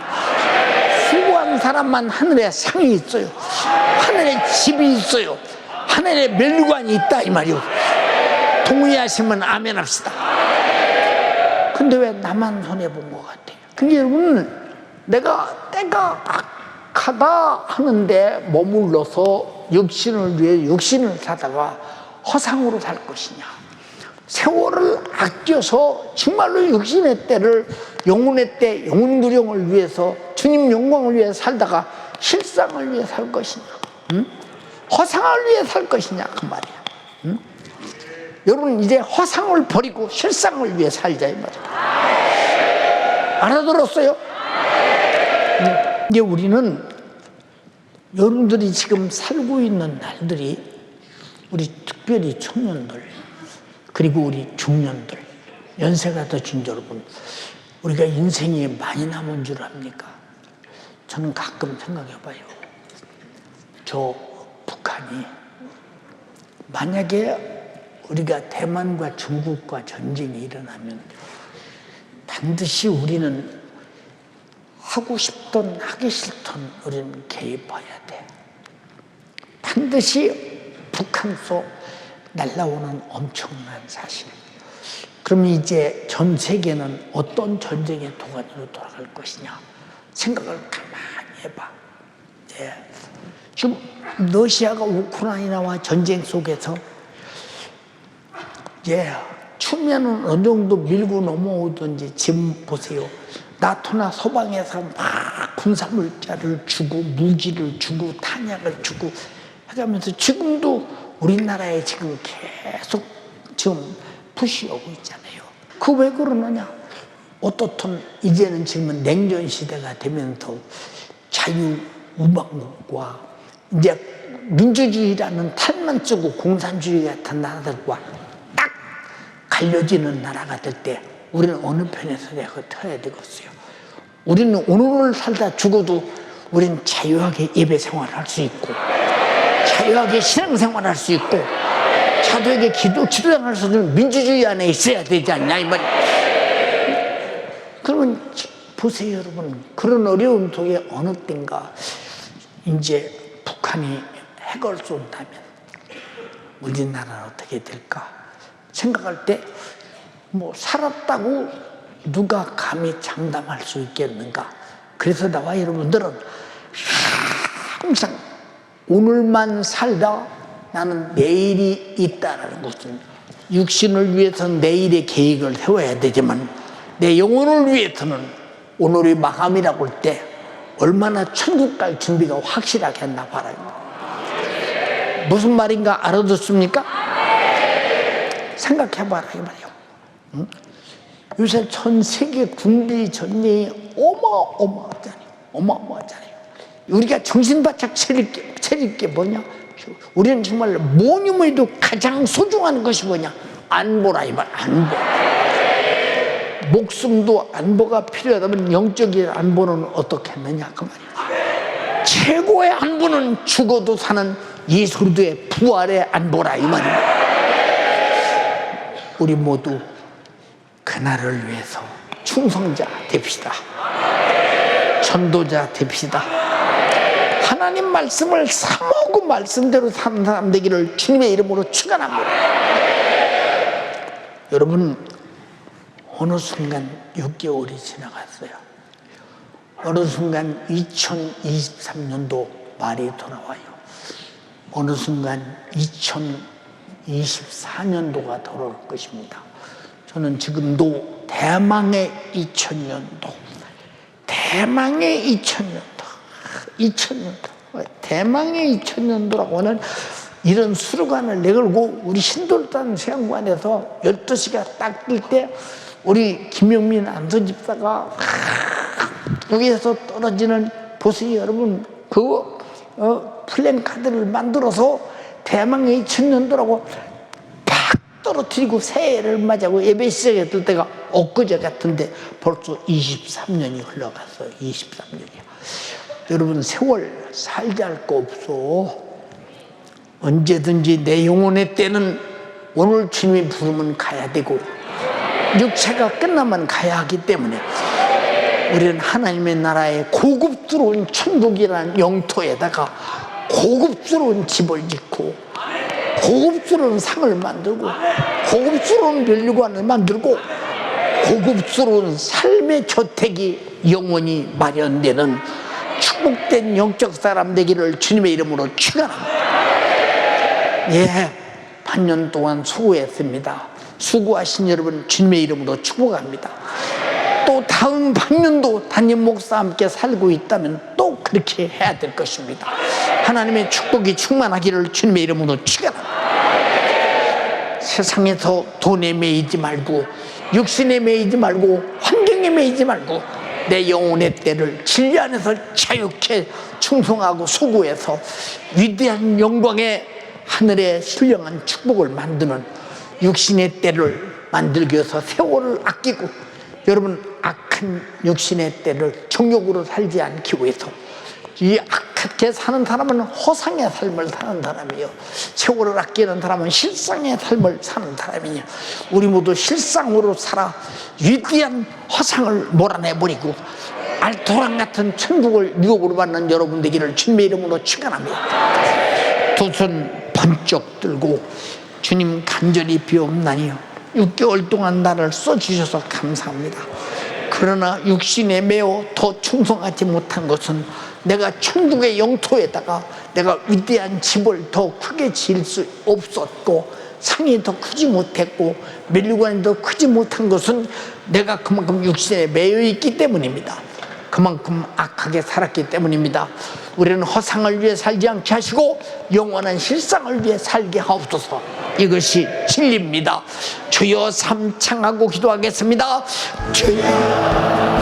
수고한 사람만 하늘에 상이 있어요. 하늘에 집이 있어요. 하늘에 멸관이 있다 이 말이요. 동의하시면 아멘 합시다. 근데 왜 나만 손해본 것 같아요? 근데 여러분, 내가 때가 악하다 하는데 머물러서 육신을 위해 육신을 사다가 허상으로 살 것이냐, 세월을 아껴서 정말로 육신의 때를 영혼의 때 영혼 구령을 위해서 주님 영광을 위해 살다가 실상을 위해 살 것이냐, 허상을 위해 살 것이냐 그 말이야. 여러분 이제 허상을 버리고 실상을 위해 살자 이 말이야. 알아들었어요? 이제 우리는 여러분들이 지금 살고 있는 날들이, 우리 특별히 청년들 그리고 우리 중년들, 연세가 더진 여러분, 우리가 인생이 많이 남은 줄 압니까? 저는 가끔 생각해봐요. 저 북한이 만약에 우리가 대만과 중국과 전쟁이 일어나면 반드시 우리는 하고 싶든 하기 싫든 우리는 개입해야 돼. 반드시 북한 속 날라오는 엄청난 사실. 그럼 이제 전 세계는 어떤 전쟁의 도가니로 돌아갈 것이냐 생각을 가만히 해봐. 예. 지금 러시아가 우크라이나와 전쟁 속에서 추면은 어느 정도 밀고 넘어오든지 지금 보세요. 나토나 서방에서 막 군사물자를 주고 무기를 주고 탄약을 주고 해가면서 지금도 우리나라에 지금 계속 지금 푸시하고 있잖아요. 그 왜 그러느냐? 어떻든 이제는 지금은 냉전 시대가 되면서 자유우방국과 이제 민주주의라는 탈만 쓰고 공산주의 같은 나라들과 딱 갈려지는 나라가 될 때 우리는 어느 편에서 내가 터야 되겠어요? 우리는 오늘을 살다 죽어도 우리는 자유하게 예배 생활할 수 있고 자유하게 신앙생활 할 수 있고 자유하게 기도할 수 있는 민주주의 안에 있어야 되지 않냐 이 말이야. 그러면 보세요 여러분, 그런 어려움 속에 어느 땐가 이제 북한이 핵을 쏜다면 우리나라는 어떻게 될까 생각할 때 뭐 살았다고 누가 감히 장담할 수 있겠는가. 그래서 나와 여러분들은 항상 오늘만 살다 나는 내일이 있다라는 것은, 육신을 위해서는 내일의 계획을 세워야 되지만 내 영혼을 위해서는 오늘이 마감이라고 할 때 얼마나 천국 갈 준비가 확실하게 했나 봐라요. 무슨 말인가 알아듣습니까? 생각해봐라 이 말이요. 응? 요새 전 세계 군비 전쟁이 어마어마하잖아요. 우리가 정신 바짝 차릴 게 뭐냐? 우리는 정말 뭐니뭐해도 가장 소중한 것이 뭐냐? 안보라 이 말. 안보. 목숨도 안보가 필요하다면 영적인 안보는 어떻게 했느냐 그 말이야. 최고의 안보는 죽어도 사는 예수 그리스도의 부활의 안보라 이 말이야. 우리 모두 그날을 위해서 충성자 됩시다. 전도자 됩시다. 하나님 말씀을 사모하고 말씀대로 사는 사람 되기를 주님의 이름으로 축원합니다. 여러분, 어느 순간 6개월이 지나갔어요. 어느 순간 2023년도 말이 돌아와요. 어느 순간 2024년도가 돌아올 것입니다. 저는 지금도 대망의 2000년도, 대망의 2000년도, 대망의 2000년도라고 하는 이런 수로관을 내걸고 우리 신돌단 수양관에서 12시가 딱 뜰 때 우리 김영민 안수집사가 위에서 떨어지는, 보세요 여러분, 그 플랜카드를 만들어서 대망의 천년도라고 팍 떨어뜨리고 새해를 맞이하고 예배 시작했을 때가 엊그제 같은데 벌써 23년이 흘러갔어요. 23년이요. 여러분, 세월 살지 할 거 없어. 언제든지 내 영혼의 때는 오늘 주님이 부르면 가야 되고 육체가 끝나면 가야 하기 때문에 우리는 하나님의 나라의 고급스러운 천국이라는 영토에다가 고급스러운 집을 짓고 고급스러운 상을 만들고 고급스러운 면류관을 만들고 고급스러운 삶의 저택이 영원히 마련되는 축복된 영적 사람 되기를 주님의 이름으로 축원합니다. 예, 반년 동안 수고했습니다. 수고하신 여러분 주님의 이름으로 축복합니다. 또 다음 반년도 담임 목사와 함께 살고 있다면 또 그렇게 해야 될 것입니다. 하나님의 축복이 충만하기를 주님의 이름으로 축원합니다. 세상에서 돈에 매이지 말고 육신에 매이지 말고 환경에 매이지 말고 내 영혼의 때를 진리 안에서 자유케 충성하고 수고해서 위대한 영광의 하늘의 신령한 축복을 만드는 육신의 때를 만들기 위해서 세월을 아끼고, 여러분 악한 육신의 때를 정욕으로 살지 않기 위해서, 이 악하게 사는 사람은 허상의 삶을 사는 사람이요, 세월을 아끼는 사람은 실상의 삶을 사는 사람이요, 우리 모두 실상으로 살아 위대한 허상을 몰아내버리고 알토란 같은 천국을 유업으로 받는 여러분 되기를 주님의 이름으로 축원합니다. 두 손 번쩍 들고 주님 간절히 비옵나니요 6개월 동안 나를 써주셔서 감사합니다. 그러나 육신에 매어 더 충성하지 못한 것은 내가 천국의 영토에다가 내가 위대한 집을 더 크게 지을 수 없었고, 상이 더 크지 못했고, 면류관이 더 크지 못한 것은 내가 그만큼 육신에 매여 있기 때문입니다. 그만큼 악하게 살았기 때문입니다. 우리는 허상을 위해 살지 않게 하시고 영원한 실상을 위해 살게 하옵소서. 이것이 진리입니다. 주여 삼창하고 기도하겠습니다. 주여.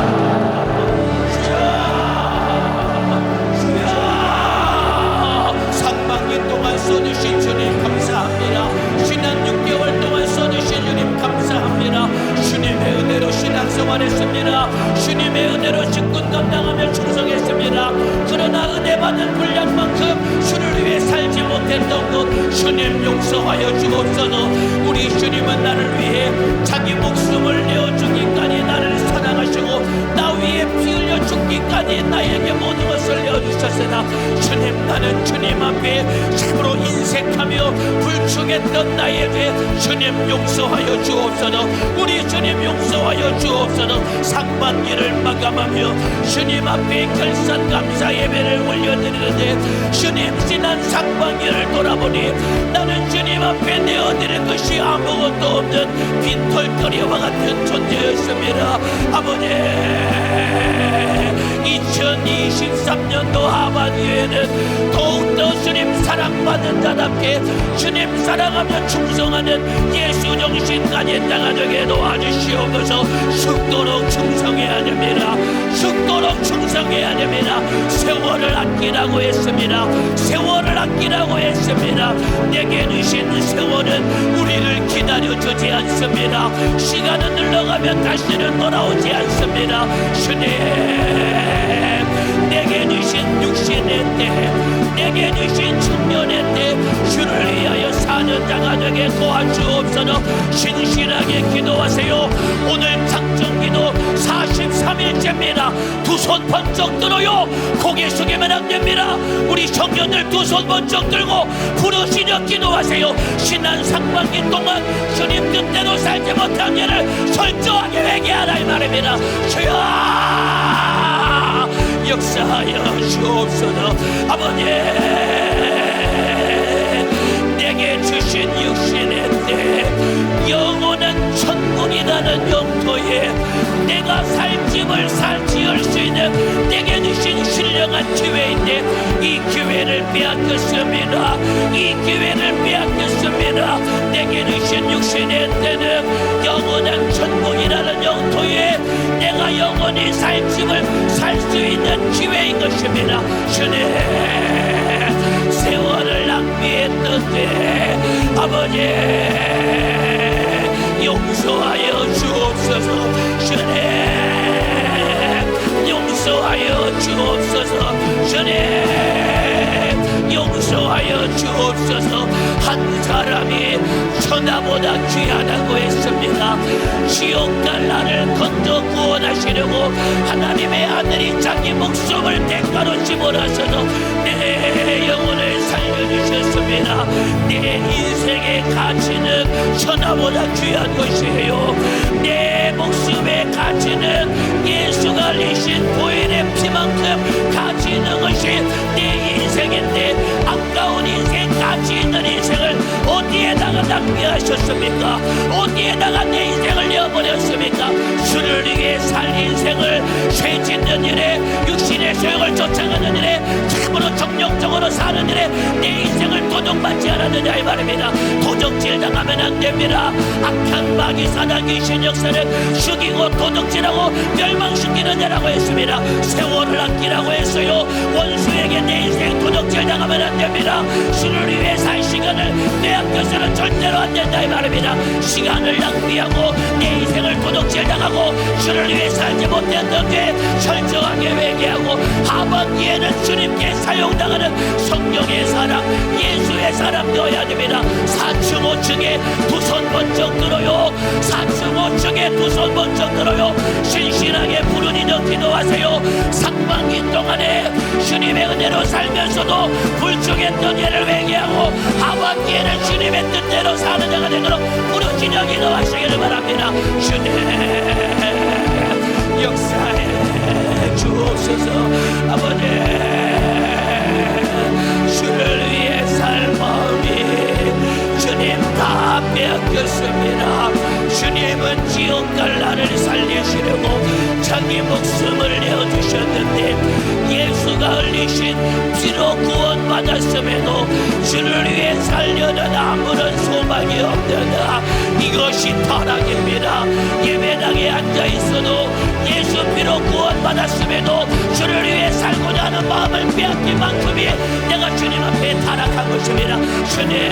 써주신 주님 감사합니다. 지난 6개월 동안 써주신 주님 감사합니다. 주님의 은혜로 신앙생활했습니다. 주님의 은혜로 직분 감당하며 충성했습니다. 그러나 은혜 받은 분량만큼 주를 위해 살지 못했던 것 주님 용서하여 주옵소서. 우리 주님은 나를 위해 자기 목숨을 내어주기까지 나를 사랑하시고 나 위에 피 흘려 죽기까지 나에게 모든 것을 내어주셨으나 주님, 나는 주님 앞에 참으로 인색하며 불충했던 나의 죄 주님 용서하여 주옵소서. 우리 주님 용서하여 주옵소서. 상반기를 마감하며 주님 앞에 결산 감사 예배를 올려드리는데 주님, 지난 상반기를 돌아보니 나는 주님 앞에 내어드릴 것이 아무것도 없는 빈털터리와 같은 존재였습니다. 아버지, 2023년도 하반기에는 더욱더 주님 사랑받는 자답게 주님 사랑하며 충성하는 예수 정신 가진 자가 되게 도와주시옵소서. 죽도록 충성해야 됩니다. 죽도록 충성해야 됩니다. 세월을 아끼라고 했습니다. 세월을 아끼라고 했습니다. 내게 주신 세월은 우리를 기다려주지 않습니다. 시간은 흘러가면 다시는 돌아오지 않습니다. 주님, 내게 주신 육신의 때, 내게 주신 중년의 때 주를 위하여 사는 자가 되게 도와주옵소서. 신실하게 기도하세요. 오늘 작정기도 43일째입니다. 두 손 번쩍 들어요. 고개 숙이면 안 됩니다. 우리 청년들 두 손 번쩍 들고 부르시려 기도하세요. 지난 상반기 동안 주님 뜻대로 살지 못한 일을 철저하게 회개하라 이 말입니다. 주여, 역사하여 주옵소서. 아버지, 내게 주신 육신의 때 영원한 천국이라는 영토에 내가 살 집을 살 지을 수 있는 내게 주신 신령한 소중한 기회인데 이 기회를 빼앗겼습니다. 이 기회를 빼앗겼습니다. 내게 주신 육신의 때는 영원한 천국이라는 영토에 내가 영원히 살 집을 살 수 있는 기회인 것입니다. 주님, 세월을 낭비했는데 아버지 용서하여 주옵소서. 주님, 용서하여 주옵소서. 주님, 용서하여 주옵소서. 한 사람이 천하보다 귀하다고 했습니다. 지옥 갈 나를 건져 구원하시려고 하나님의 아들이 자기 목숨을 대가로 집어넣어서도 내 영혼을 살려주셨습니다. 내 인생의 가치는 천하보다 귀한 것이에요. 내 목숨의 가치는 예수가 흘리신 보혈의 피만큼 가치 있는 것이 내 인생인데 아까운 인생, 가치 있는 인생을 어디에다가 낭비하셨습니까? 어디에다가 내 인생을 내어버렸습니까? 주를 위해 살 인생을 죄 짓는 일에, 육신의 소욕을 쫓아가는 일에, 참으로 정령적으로 사는 일에 내 인생을 도둑맞지 않았느냐 이 말입니다. 도둑질 당하면 안 됩니다. 악한 마귀 사단 귀신 역사는 죽이고 도둑질하고 멸망시키는 자라고 했습니다. 세월을 아끼라고 했어요. 원수에게 내 인생 도둑질 당하면 안 됩니다. 주를 위해 살 시간을 빼앗겨서는 절대로 안 된다 이 말입니다. 시간을 낭비하고 내 인생을 도둑질 당하고 주를 위해 살지 못했던 게 철저하게 회개하고 하반기에는 주님께 사용당하는 성령의 사람, 예수의 사람 되어야 됩니다. 4층 5층에 두 손 번쩍 들어요. 4층 5층에 두 손 번쩍 들어요. 신실하게 부르짖어 기도하세요. 상반기 동안에 주님의 은혜로 살면서도 불충했던 죄를 회개하고 하반기에는 주님의 뜻대로 사는 자가 되도록 부르짖어 기도하시기를 바랍니다. 주님, 역사해 주옵소서. 아버지, 주를 위해 살 마음이 주님 다 빼앗겼습니다. 주님은 지옥 갈 나를 살리시려고 자기 목숨을 내어주셨는데 예수가 흘리신 피로 구원받았음에도 주를 위해 살려는 아무런 소망이 없느냐. 이것이 타락입니다. 예배당에 앉아있어도 예수 피로 구원받았음에도 주를 위해 살고자 하는 마음을 빼앗긴 만큼이 내가 주님 앞에 타락한 것입니다. 주님,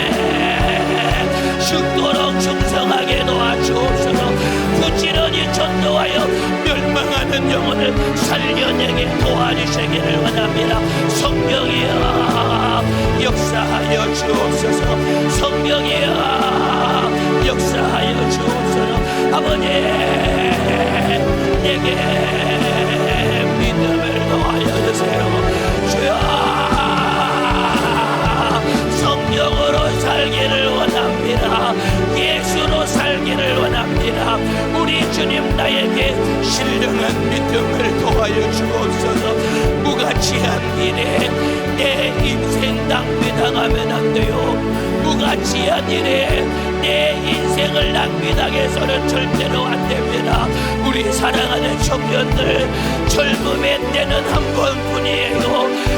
죽도록 충성하게 도와주옵소서. 부지런히 전도하여 멸망하는 영혼을 살려내게 도와주시기를 원합니다. 성령이여 역사하여 주옵소서. 성령이여 역사하여 주옵소서. 아버지, 내게 믿음을 더하여 주세요. 주여, 성령으로 살기를 원합니다. 예수로 살기를 원합니다. 우리 주님 나에게 신령한 믿음을 더하여 주옵소서. 무가치한 일에 내 인생 낭비당하면 안 돼요. 무가치한 일에 내 인생을 낭비당해서는 절대로 안 됩니다. 우리 사랑하는 청년들, 젊음의 때는 한 번뿐이에요.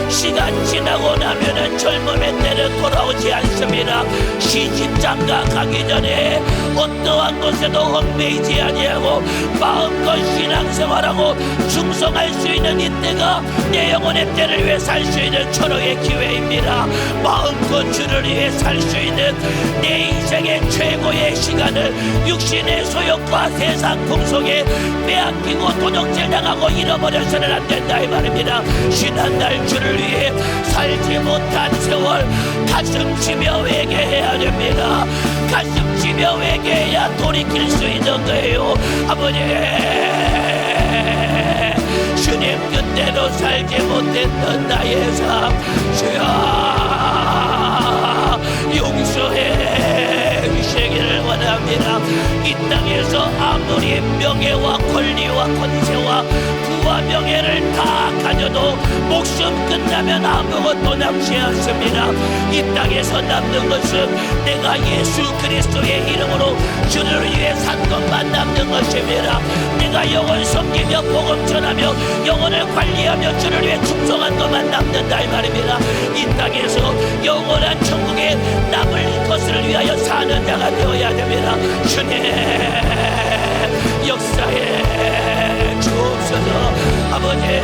시간 지나고 나면은 젊음의 때는 돌아오지 않습니다. 시집장가 가기 전에 어떠한 곳에도 얽매이지 아니하고 마음껏 신앙생활하고 충성할 수 있는 이때가 내 영혼의 때를 위해 살 수 있는 초록의 기회입니다. 마음껏 주를 위해 살 수 있는 내 인생의 최고의 시간을 육신의 소욕과 세상 풍속에 빼앗기고 도둑질 당하고 잃어버려서는 안 된다 이 말입니다. 지난날 주를 위해 살지 못한 세월 가슴 치며 회개해야 됩니다. 가슴 치며 회개해야 돌이킬 수 있는 거예요. 아버지, 주님 뜻대로 살지 못했던 나의 삶 주여 용서해 주시기를 원합니다. 이 땅에서 아무리 명예와 권리와 권세와 부와 명예를 다 가졌다 살아도 목숨 끝나면 아무것도 남지 않습니다. 이 땅에서 남는 것은 내가 예수 그리스도의 이름으로 주를 위해 산 것만 남는 것입니다. 내가 영혼 섬기며 복음 전하며 영혼을 관리하며 주를 위해 충성한 것만 남는다 이 말입니다. 이 땅에서 영원한 천국에 남을 것을 위하여 사는 자가 되어야 됩니다. 주님 역사에 주옵소서. 아버지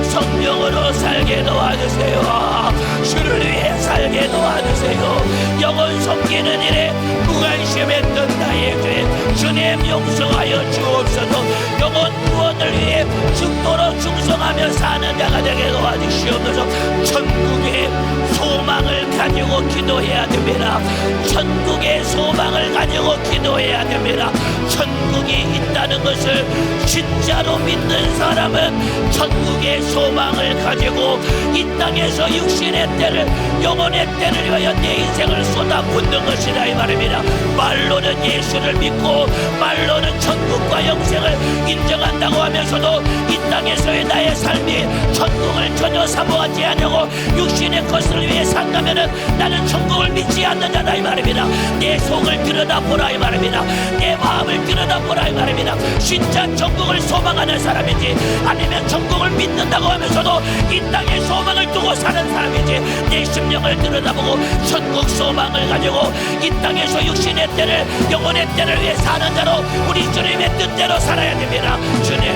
성령으로 살게 도와주세요. 주를 위해 살게 도와주세요. 영혼 섬기는 일에 무관심했던 나의 죄 주님 용서하여 주옵소서. 영혼 구원을 위해 죽도록 충성하며 사는 자가 되게 도와주시옵소서. 천국의 소망을 가지고 기도해야 됩니다. 천국의 소망을 가지고 기도해야 됩니다. 천국이 있다는 것을 진짜로 믿는 사람은 천국의 소망을 가지고 이 땅에서 육신의 때를 영혼의 때를 위하여 내 인생을 쏟아붓는 것이다 이 말입니다. 말로는 예수를 믿고 말로는 천국과 영생을 인정한다고 하면서도 이 땅에서의 나의 삶이 천국을 전혀 사모하지 않고 육신의 것을 위해 산다면은 나는 천국을 믿지 않는 자다 이 말입니다. 내 속을 들여다보라 이 말입니다. 내 마음을 들여다보라 이 말입니다. 진짜 천국을 소망하는 사람인지 아니면 천국을 믿는다고 하면서도 이 땅에 소망을 두고 사는 사람인지 내 심령을 들여다보고 천국 소망을 가지고 이 땅에서 육신의 때를 영혼의 때를 위해 사는 자로 우리 주님의 뜻대로 살아야 됩니다. 주님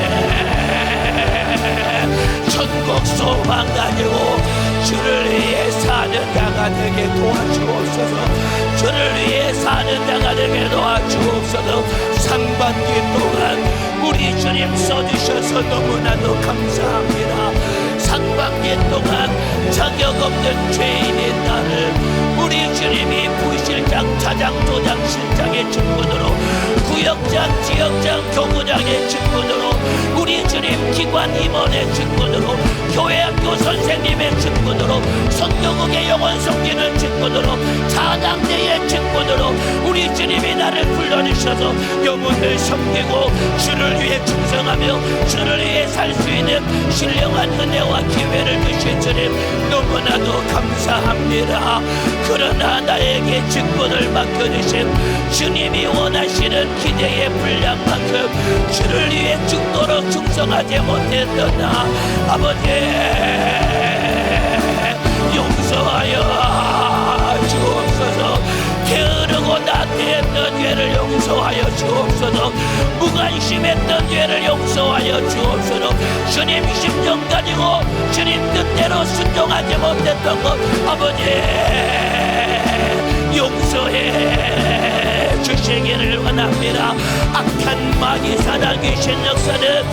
천국 소망 가지고 주를 위해 사는 자가 되게 도와주옵소서. 주를 위해 사는 자가 되게 도와주옵소서. 상반기 동안 우리 주님 써주셔서 너무나도 감사합니다. 상반기 동안 자격 없는 죄인인 나를 우리 주님이 부실장, 차장, 도장, 실장의 직분으로 구역장, 지역장, 교구장의 직분으로 우리 주님 기관 임원의 직분으로 교회 학교 선생님의 직분으로 선교국의 영혼 섬기는 직분으로 사당대의 직분으로 우리 주님이 나를 불러주셔서 영혼을 섬기고 주를 위해 충성하며 주를 위해 살 수 있는 신령한 은혜와 기회를 주신 주님 너무나도 감사합니다. 그러나 나에게 직분을 맡겨주신 주님이 원하시는 기대의 분량만큼 주를 위해 죽도록 충성하지 못했던 나 아버지 용서하여 주옵소서. 게으르고 나태했던 죄를 용서하여 주옵소서. 무관심했던 죄를 용서하여 주옵소서. 주님 심정 가지고 주님 뜻대로 순종하지 못했던 것 아버지 용서해 주시기를 원합니다. 악한 마귀 사단 귀신 역사는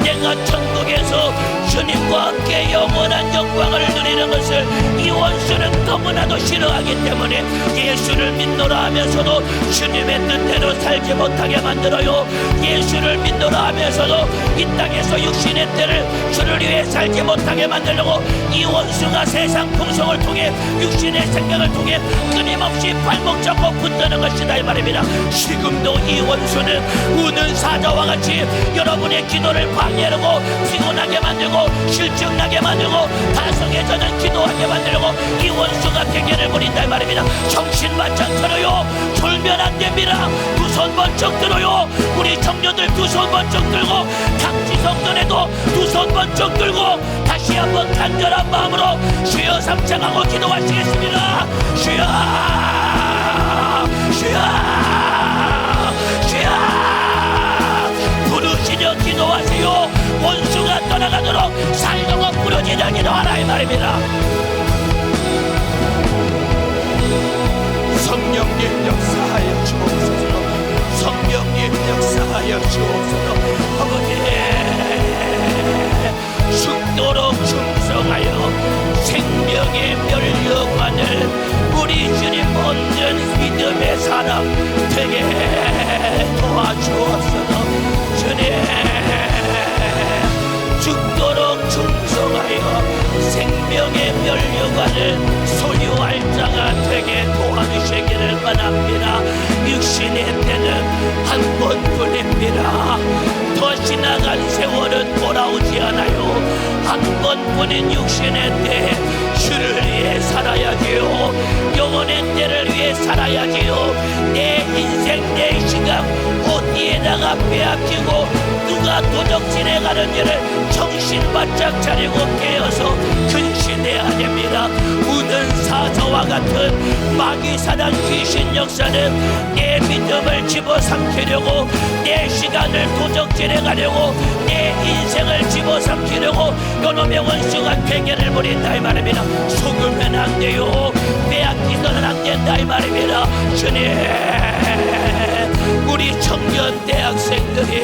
내가 천국에서 주님과 함께 영원한 영광을 누리는 것을 이 원수는 너무나도 싫어하기 때문에 예수를 믿노라 하면서도 주님의 뜻대로 살지 못하게 만들어요. 예수를 믿노라 하면서도 이 땅에서 육신의 때를 주를 위해 살지 못하게 만들려고 이 원수가 세상 풍성을 통해 육신의 생각을 통해 끊임없이 발목 잡고 붙드는 것이다 이 말입니다. 지금도 이 원수는 우는 사자와 같이 여러분의 기도를 방해하고 피곤하게 만들고 실증나게 만들고 다성해져는 기도하게 만들고 이 원수가 대결을 벌인다 이 말입니다. 정신 바짝 들어요. 졸면 안 됩니다. 두 손 번쩍 들어요. 우리 청년들 두 손 번쩍 들고 당지성전에도 두 손 번쩍 들고 다시 한번 간절한 마음으로 주여 삼창하고 기도하시겠습니다. 주여 주여 주여 부르시며 기도하세요. 원수가 떠나가도록 살려고 부르짖어 기도하라 이 말입니다. 성령님 역사하여 주옵소서. 성령님 역사하여 주옵소서. 아버지 죽도록 충성하여 생명의 멸류관을 우리 주님 얻는 믿음의 사람 되게 도와주옵소서. 주님 죽도록 충성하여 생명의 멸류관을 소유할 자가 되게 도와주시기를 바랍니다. 육신의 때는 한 번뿐입니다. 더 지나간 세월은 돌아오지 않아요. 한 번뿐인 육신의 때 주를 위해 살아야지요. 영혼의 때를 위해 살아야지요. 내 인생 내 시간 어디에다가 빼앗기고 누가 도적질해 가는지를 정신 바짝 차리고 깨어서 근신해야 됩니다. 묻은 사자와 같은 마귀사단 귀신 역사는 내 믿음을 집어삼키려고, 내 시간을 도적질해 가려고, 내 인생을 집어삼키려고 요놈의 원수가 괴계를 부린다 이 말입니다. 속으면 안 돼요. 빼앗기서는 안 된다 이 말입니다. 주님, 우리 청년 대학생들이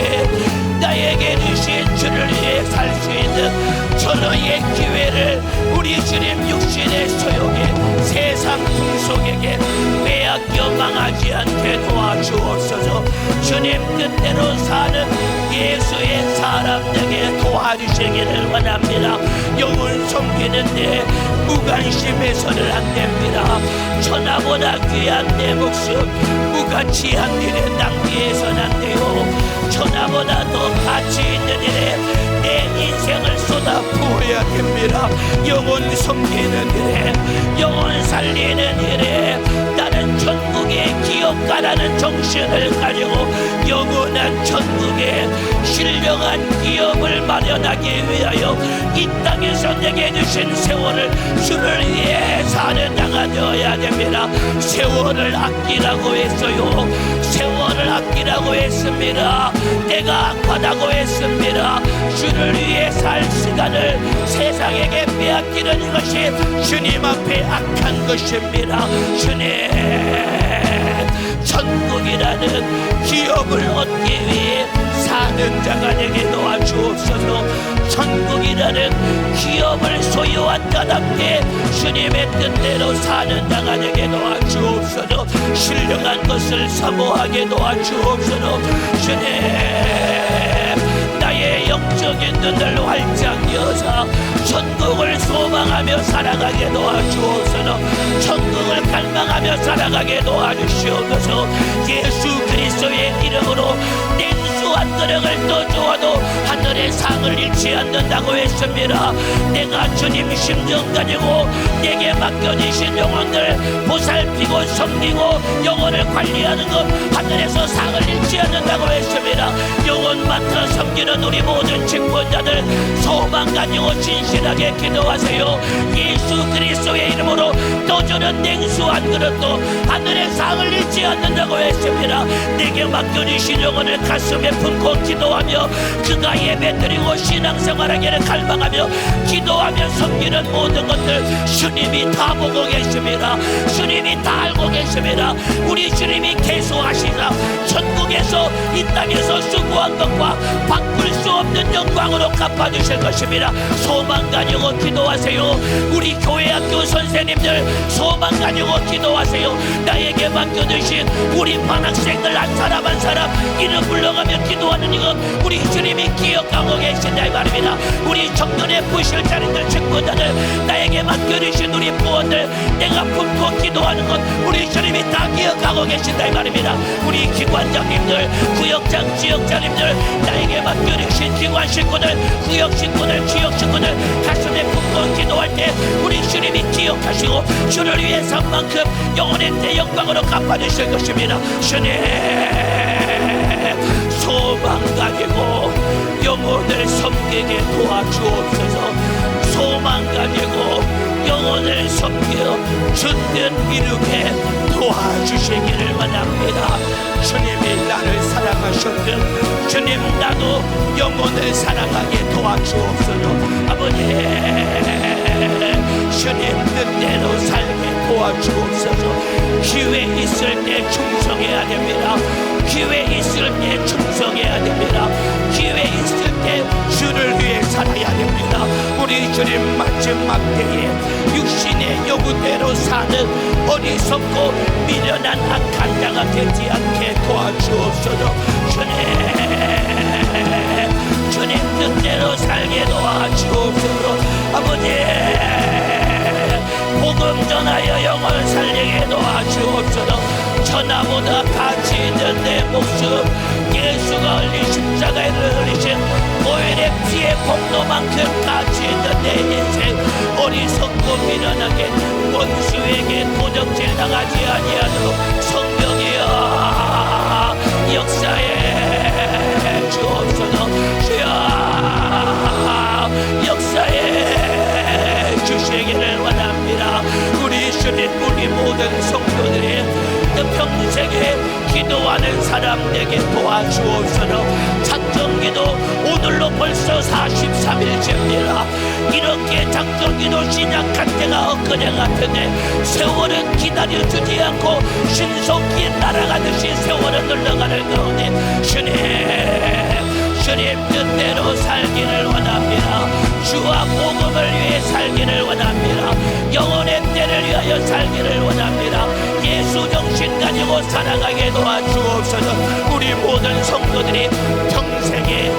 나에게 주신 주를 위해 살 수 있는 전화의 기회를 우리 주님 육신의 소욕에 세상 풍속에게 빼앗겨 망하지 않게 도와주옵소서. 주님 뜻대로 사는 예수의 사람에게 도와주시기를 원합니다. 영을 섬기는데 무관심해서는 안 됩니다. 천하보다 귀한 내 목숨 무가치한 일에 낭비해서는 안 돼요. 천하보다 더 가치 있는 일에 내 인생을 쏟아 부어야 됩니다. 영혼 섬기는 일에, 영혼 살리는 일에 나는 천국의 기업가라는 정신을 가지고 영원한 천국에 신령한 기업을 마련하기 위하여 이 땅에서 내게 주신 세월을 주를 위해 사는 자가 되어야 됩니다. 세월을 아끼라고 했어요. 세월을 아끼라고 했습니다. 내가 악하다고 했습니다. 주를 위해 살 시간을 세상에게 빼앗기는 것이 주님 앞에 악한 것입니다. 주님, 천국이라는 기업을 얻기 위해 사는 자가 되게 도와주옵소서. 천국이라는 기업을 소유한 자답게 주님의 뜻대로 사는 자가 되게 도와주옵소서. 신령한 것을 사모하게 도와주옵소서. 주님, 나의 영적인 눈을 활짝 여사 천국을 소망하며 살아가게 도와주옵소서. 천국을 갈망하며 살아가게 도와주시옵소서. 예수 그리스도의 이름으로 냉수 한 그릇을 떠주어도 하늘의 상을 잃지 않는다고 했습니다. 내가 주님 심정 가지고 내게 맡겨주신 영혼들 보살피고 섬기고 영혼을 관리하는 것 하늘에서 상을 잃지 않는다고 했습니다. 영혼 맡아 섬기는 우리 모든 직분자들 소망 가지고 진실하게 기도하세요. 예수 그리스도의 이름으로 떠주는 냉수 한 그릇도 하늘의 상을 잃지 않는다고 했습니다. 내게 맡겨주신 영혼을 가슴에 품고 기도하며 그가 예배드리고 신앙생활하기를 갈망하며 기도하며 섬기는 모든 것들 주님이 다 보고 계십니다. 주님이 다 알고 계십니다. 우리 주님이 계속하시라 천국에서 이 땅에서 수고한 것과 바꿀 수 없는 영광으로 갚아주실 것입니다. 소망 가지고 기도하세요. 우리 교회 학교 선생님들 소망 가지고 기도하세요. 나에게 맡겨주신 우리 반학생들 한 사람 한 사람 이름 불러가며 기도하는 이것 우리 주님이 기억하고 계신다 이 말입니다. 우리 청년의 부실자리들 직분자들 나에게 맡겨주신 우리 부원들 내가 품고 기도하는 것 우리 주님이 다 기억하고 계신다 이 말입니다. 우리 기관장님들 구역장 지역장님들 나에게 맡겨주신 기관 식구들 구역 식구들 지역 식구들 가슴에 품고 기도할 때 우리 주님이 기억하시고 주를 위해 산 만큼 영혼의 때 영광으로 갚아주실 것입니다. 주님 소망 가지고 영혼을 섬기게 도와주옵소서. 소망 가지고 영혼을 섬겨 주뜻 이루게 도와주시기를 원합니다. 주님이 나를 사랑하셨듯 주님 나도 영혼을 사랑하게 도와주옵소서. 아버지 주님 뜻대로 살게 도와주옵소서. 기회 있을 때 충성해야 됩니다. 기회 있을 때 충성해야 됩니다. 기회 있을 때 주를 위해 살아야 됩니다. 우리 주님 마지막 때에 육신의 요구대로 사는 어리석고 미련한 악한 자가 되지 않게 도와주옵소서. 주님 뜻대로 살게 도와주옵소서. 아버지 복음 전하여 영혼을 살리게 도와주옵소서. 천하보다 가치 있는 내 목숨, 예수가 흘린 십자가에 흘리신 보혈의 피의 공로만큼 가치 있는 내 인생, 어리석고 미련하게 원수에게 도적질 당하지 아니하도록 성령이여 역사에 주옵소서. 주여 역사에 주시기를 원합니다. 우리 주님, 우리 모든 성도들이 평생에 기도하는 사람 되게 도와주옵소서. 작정기도 오늘로 벌써 43일째입니다. 이렇게 작정기도 시작한 때가 엊그제 같은데 세월은 기다려주지 않고 신속히 날아가듯이 세월은 흘러가는 가운데 주님 뜻대로 살기를 원합니다. 주와 복음을 위해 살기를 원합니다. 영혼의 때를 위하여 살기를 원합니다. 예수 정신 가지고 살아가게 도와주옵소서. 우리 모든 성도들이 평생에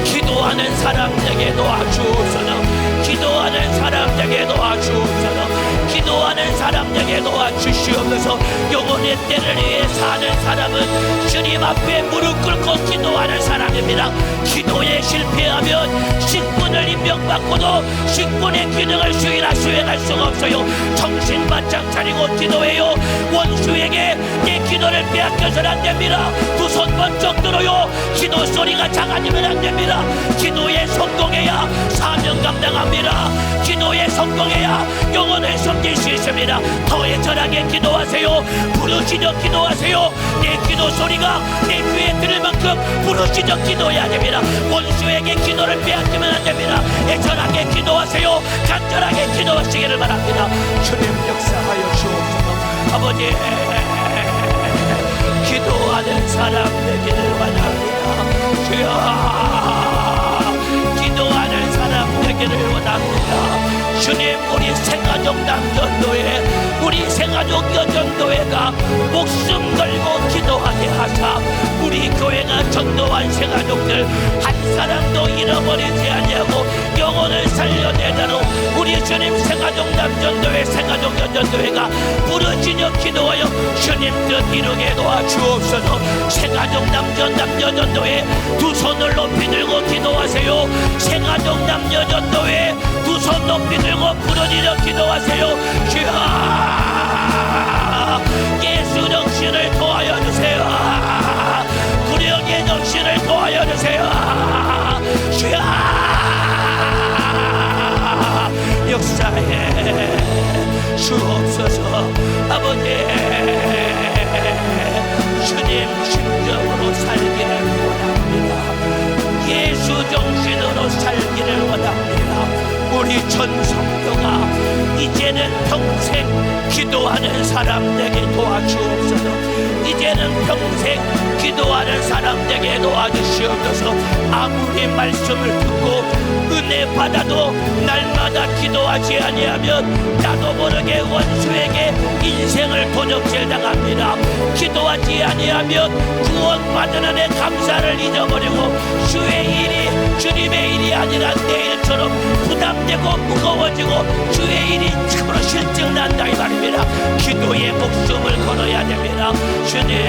기도하는 사람 되게 도와주옵소서. 기도하는 사람 되게 도와주옵소서. 기도하는 사람 되게 도와주시옵소서. 영혼의 때를 위해 사는 사람은 주님 앞에 무릎 꿇고 기도하는 사람입니다. 기도에 실패하면 식군을 임명받고도 식군의 기능을 수행할 수가 없어요. 정신 바짝 차리고 기도해요. 원수에게 내 기도를 빼앗겨서는 안 됩니다. 두 손 번쩍 들어요. 기도 소리가 작아지면 안 됩니다. 기도에 성공해야 사명 감당합니다. 기도에 성공해야 영혼을 섬길 수 있습니다. 더 애절하게 기도하세요. 부르짖어 기도하세요. 내 기도 소리가 내 귀에 들을 만큼 부르짖어 기도해야 됩니다. 원수에게 기도를 빼앗기면 안 됩니다. 애절하게 기도하세요. 간절하게 기도하시기를 바랍니다. 주님 역사하여 주옵소서. 아버지, 기도하는 사람 되기를 원합니다. 주여, 기도하는 사람 되기를 원합니다. 주님, 우리 생가족 남전도회, 우리 생가족 여전도회가 목숨 걸고 기도하게 하사 우리 교회가 전도한 생가족들 한 사람도 잃어버리지 아니하고 영혼을 살려내도록 우리 주님 생가족 남전도회, 생가족 여전도회가 부르짖어 기도하여 주님 뜻 이루게 도와주옵소서. 생가족 남여전도회 두 손을 높이 들고 기도하세요. 생가족 남여전도회 두 손 높이 들고 부르짖어 기도하세요. 주여, 예수 정신을 도와여 주세요. 구령의 정신을 도와여 주세요. 주여, 역사에 주옵소서. 아버지, 주님 심정으로 살기를 원합니다. 예수 정신으로 살기를 원합니다. 우리 전 성도가 이제는 평생 기도하는 사람 되게 도와주옵소서. 이제는 평생 기도하는 사람 되게 도와주시옵소서. 아무리 말씀을 듣고 은혜 받아도 날마다 기도하지 아니하면 나도 모르게 원수에게 인생을 도적질 당합니다. 기도하지 아니하면 구원받은 은혜 감사를 잊어버리고 주의 일이 주님의 일이 아니라 내 일처럼 부담되고 무거워지고 주의 일이 참으로 실증난다 이 말입니다. 기도에 목숨을 걸어야 됩니다. 주님,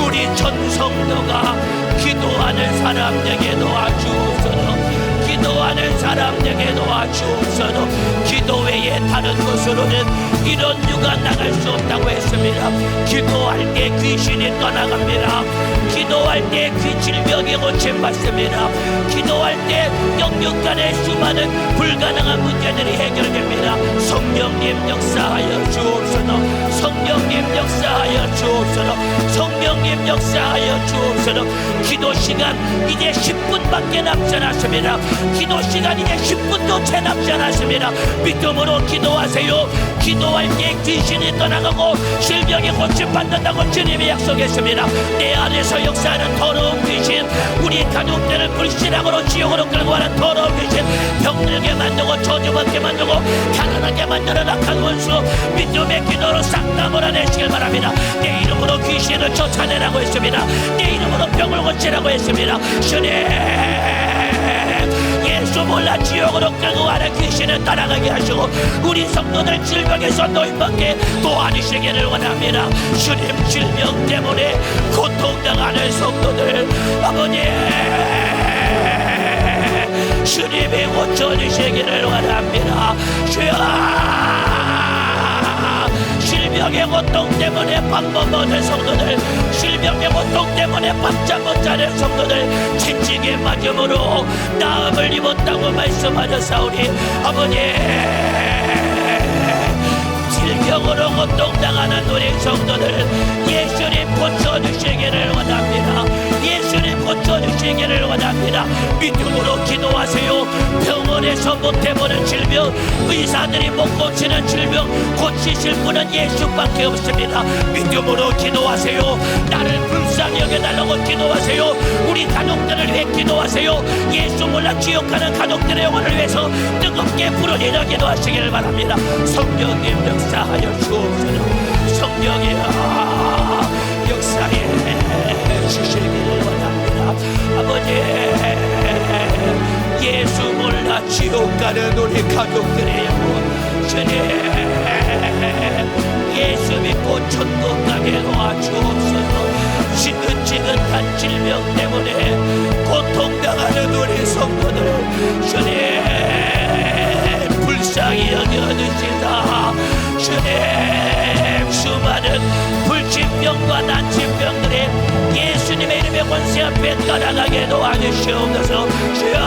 우리 전성도가 기도하는 사람 되게 도와주옵소서. 기도하는 사람 되게 도와주옵소서. 기도 외에 다른 곳으로는 이런 유가 나갈 수 없다고 했습니다. 기도할 때 귀신이 떠나갑니다. 기도할 때 질병이 고침받습니다. 기도할 때 영육 간의 수많은 불가능한 문제들이 해결됩니다. 성령님 역사하여 주옵소서. 성령님 역사하여 주옵소서. 성령님 역사하여 주옵소서. 기도 시간 이제 10분밖에 남지 않았습니다. 기도 시간 이제 10분도 채 남지 않았습니다. 믿음으로 기도하세요. 기도할 때 귀신이 떠나가고 질병이 고침받는다고 주님이 약속했습니다. 내 안에서 역사하는 더러운 귀신, 우리 가족들을 불신앙으로 지옥으로 끌고 가는 더러운 귀신, 병들게 만들고 저주받게 만들고 가난하게 만드는 악한 원수, 믿음의 기도로 싹 다 몰아내시길 바랍니다. 내 이름으로 귀신을 쫓아내라고 했습니다. 내 이름으로 병을 고치라고 했습니다. 주님, 예수 몰라 지옥으로 끌고 가는 귀신은 질병에 따라가게 하시고 우리 성도들 질병에서 노임받게 도와주시기를 원합니다. 주님, 질병 때문에 고통당하는 성도들 아버지 주님이 고쳐주시기를 원합니다. 주여, 질병의 고통 때문에 밥 못 먹는 성도들, 질병의 고통 때문에 밥잠 못 자는 성도들, 채찍에 맞음으로 나음을 입었다고 말씀하셨사오니 아버지, 질병으로 고통당하는 우리 성도들 예수님 고쳐주시기를 원합니다. 예수님 고쳐주시기를 원합니다. 믿음으로 기도하세요. 병원에서 못해보는 질병, 의사들이 못 고치는 질병 고치실 분은 예수밖에 없습니다. 믿음으로 기도하세요. 나를 불쌍히 여겨달라고 기도하세요. 우리 가족들을 위해 기도하세요. 예수 몰라 지옥가는 가족들의 영혼을 위해서 뜨겁게 부르짖어 기도하시기를 바랍니다. 성령님 역사하여 주옵소서. 성령이여 역사해 주시기를 원합니다. 아버지, 예수 몰라 지옥 가는 우리 가족들의 영혼 주님 예수 믿고 천국 가게 도와주옵소서. 지긋지긋한 질병 때문에 고통당하는 우리 성도들 주님 불쌍히 여겨주시다. 주님, 수많은 불치병과 난치병들이 예수님의 이름의 권세 앞에 떠나가게 도와주시옵소서. 주여,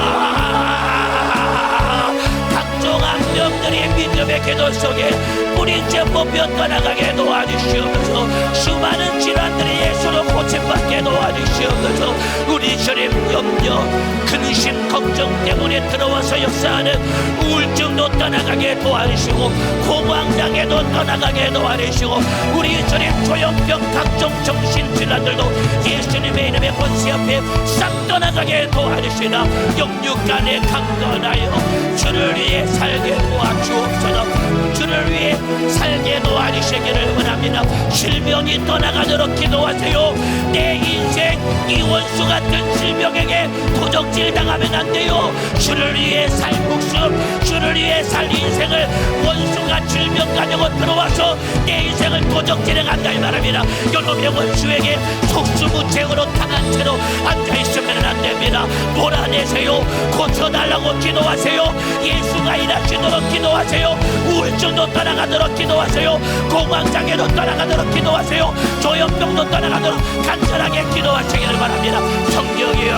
각종 악령들이 믿음의 기도 속에 뿌리째 뽑혀 떠나가게 도와주시옵소서. 수많은 질환들이 예수로 고침받게 도와주시옵소서. 우리 주님, 염려, 근심, 걱정 때문에 들어와서 역사하는 우울증도 떠나가게 도와주시고 공황장애도 떠나가게 도와주시고 우리 주님 조현병 각종 정신질환들도 예수님의 이름의 권세 앞에 싹 떠나가게 도와주시나 영육간에 강건하여 주를 위해 살게 도와주옵소서. 주를 위해 살게 도와주시기를 원합니다. 질병이 떠나가도록 기도하세요. 내 인생 이 원수 같은 질병에게 도적질 당하면 안 돼요. 주를 위해 살 목숨, 주를 위해 살 인생을 원수가 질병 가지고 들어와서 내 인생을 도적질해 간다 이 말입니다. 여러분의 원수에게 속수무책으로 당한 채로 앉아있으면 안 됩니다. 몰아내세요. 고쳐달라고 기도하세요. 예수가 일하시도록 기도하세요. 우울증도 떠나가도록 기도하세요. 공황장애도 떠나가도록 기도하세요. 조현병도 떠나가도록 간절하게 기도하시기를 바랍니다. 성령이여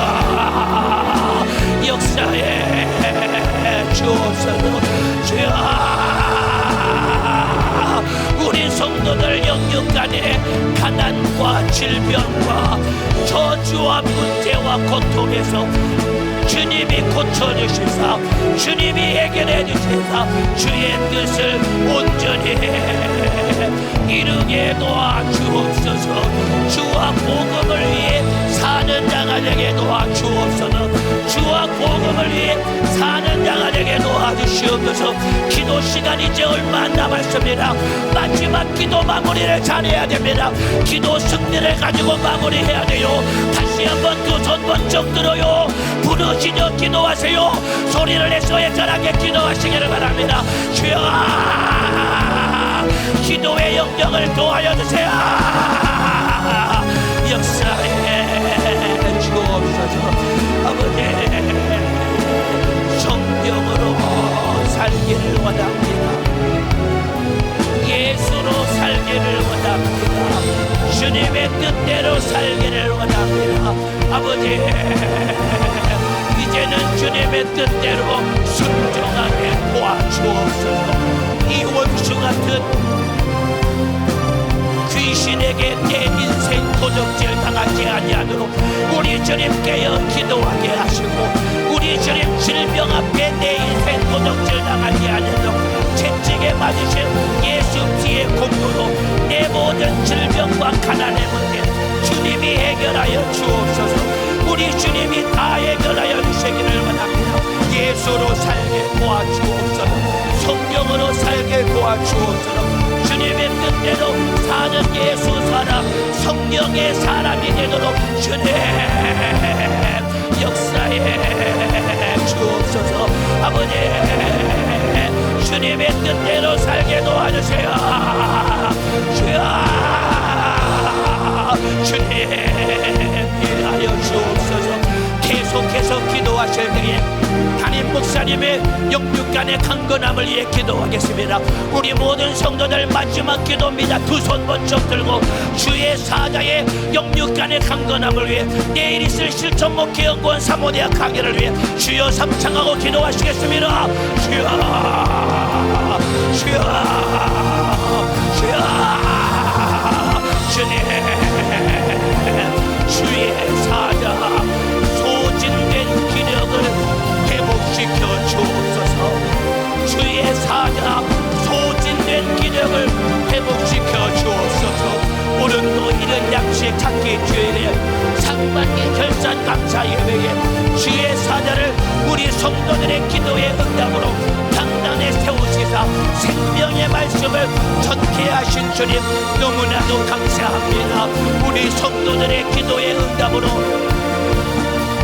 역사에 주옵소서. 주여, 우리 성도들 영육간에 가난과 질병과 저주와 문제와 고통에서 주님이 고쳐주시사 주님이 해결해 주시사 주의 뜻을 온전히 이루게 도와주옵소서. 주와 복음을 위해 사는 자가 되게 도와주옵소서. 주와 복음을 위해 사는 자가 되게 도와주시옵소서. 기도 시간이 이제 얼마 안 남았습니다. 마지막 기도 마무리를 잘해야 됩니다. 기도 승리를 가지고 마무리해야 돼요. 다시 한번 두 손 번쩍 들어요. 부르시며 기도하세요. 소리를 내서 애절하게 기도하시기를 바랍니다. 주여, 기도의 영역을 도와여 주세요. 역사에 주옵소서. 아버지, 성령으로 살기를 원합니다. 예수로 살기를 원합니다. 주님의 뜻대로 살기를 원합니다. 아버지, 이제는 주님의 뜻대로 순종하게 도와주옵소서. 이 원수 같은 귀신에게 내 인생 도적질 당하지 아니하도록 우리 주님 깨어 기도하게 하시고 우리 주님 질병 앞에 내 인생 도적질 당하지 않도록 채찍에 맞으신 예수 피의 공로로 내 모든 질병과 가난의 문제 주님이 해결하여 주옵소서. 우리 주님이 다 해결하여 주시기를 원합니다. 예수로 살게 도와주옵소서. 성령으로 살게 도와주옵소서. 주님의 뜻대로 사는 예수 사람, 성령의 사람이 되도록 주님 역사에 주옵소서. 아버지, 주님의 뜻대로 살게 도와주세요. 주님 일하여 주옵소서. 계속해서 기도하실 때에 담임 목사님의 영육간의 강건함을 위해 기도하겠습니다. 우리 모든 성도들 마지막 기도입니다. 두 손 번쩍 들고 주의 사자의 영육간의 강건함을 위해 내일 있을 실천 목회 연구원 사모대학 강의를 위해 주여 삼창하고 기도하시겠습니다. 주여 주여 주여 주님 주의 사자 소진된 기력을 회복시켜 주옵소서. 주의 사자 소진된 기력을 회복시켜 주옵소서. 오늘도 이른 양식 찾기 주일에 상반기 결산 감사 예배에 주의 사자를 우리 성도들의 기도의 응답으로 당당히 세우시사 생명의 말씀을 전케 하신 주님 너무나도 감사합니다. 우리 성도들의 기도의 응답으로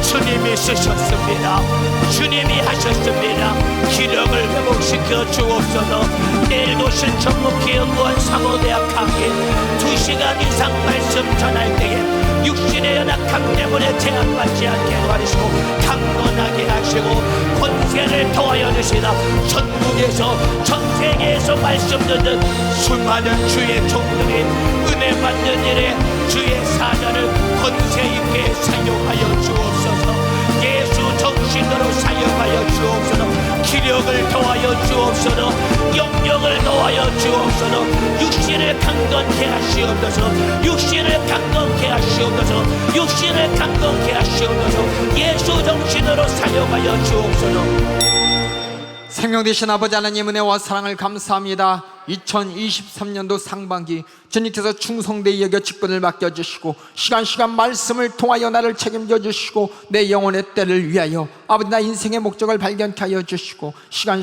주님이 쓰셨습니다. 주님이 하셨습니다. 기력을 회복시켜 주옵소서. 내일도 실천 목회 연구원 사모대학 강의 2시간 이상 말씀 전할 때에 육신의 연약함 때문에 제한받지 않게 하시고 강건하게 하시고 권세를 더하여 주시다. 전국에서 전 세계에서 말씀 듣는 수많은 주의 종들이 은혜 받는 일에 주의 사자를 권세 있게 사용하여 주옵소서. 예수 정신으로 사용하여 주옵소서. 기력을 더하여 주옵소서. 영력을 더하여 주옵소서. 육신을 강건케 하시옵소서. 육신을 강건케 하시옵소서. 육신을 강건케 하시옵소서. 예수 정신으로 사용하여 주옵소서. 생명 되신 아버지 하나님 은혜와 사랑을 감사합니다. 2023년도 상반기 주님께서 충성되이 여겨 직분을 맡겨주시고 시간 말씀을 통하여 나를 책임져 주시고 내 영혼의 때를 위하여 아버지 나 인생의 목적을 발견케 하여 주시고 시간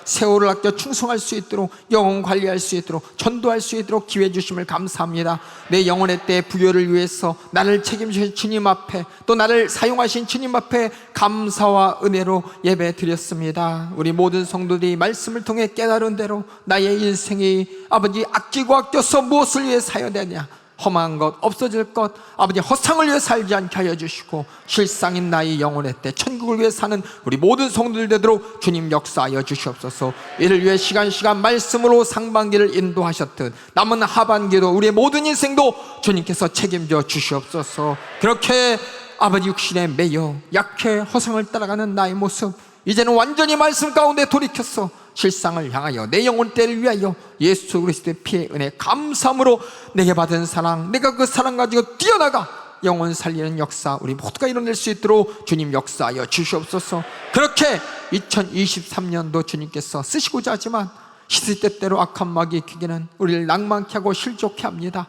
세월을 아껴 충성할 수 있도록 영혼 관리할 수 있도록 전도할 수 있도록 기회 주심을 감사합니다. 내 영혼의 때 부여를 위해서 나를 책임지신 주님 앞에 또 나를 사용하신 주님 앞에 감사와 은혜로 예배 드렸습니다. 우리 모든 성도들이 말씀을 통해 깨달은 대로 나의 인생이 아버지 아껴서 무엇을 위해 사용되냐 험한 것 없어질 것 아버지 허상을 위해 살지 않게 하여 주시고 실상인 나의 영혼의 때 천국을 위해 사는 우리 모든 성도들 되도록 주님 역사하여 주시옵소서. 이를 위해 시간 말씀으로 상반기를 인도하셨듯 남은 하반기도 우리의 모든 인생도 주님께서 책임져 주시옵소서. 그렇게 아버지 육신에 매여 약해 허상을 따라가는 나의 모습 이제는 완전히 말씀 가운데 돌이켰어 실상을 향하여 내 영혼 때를 위하여 예수 그리스도의 피의 은혜 감사함으로 내게 받은 사랑 내가 그 사랑 가지고 뛰어나가 영혼 살리는 역사 우리 모두가 이뤄낼 수 있도록 주님 역사하여 주시옵소서. 그렇게 2023년도 주님께서 쓰시고자 하지만 시대때때로 악한 마귀의 기계는 우리를 낭만케 하고 실족케 합니다.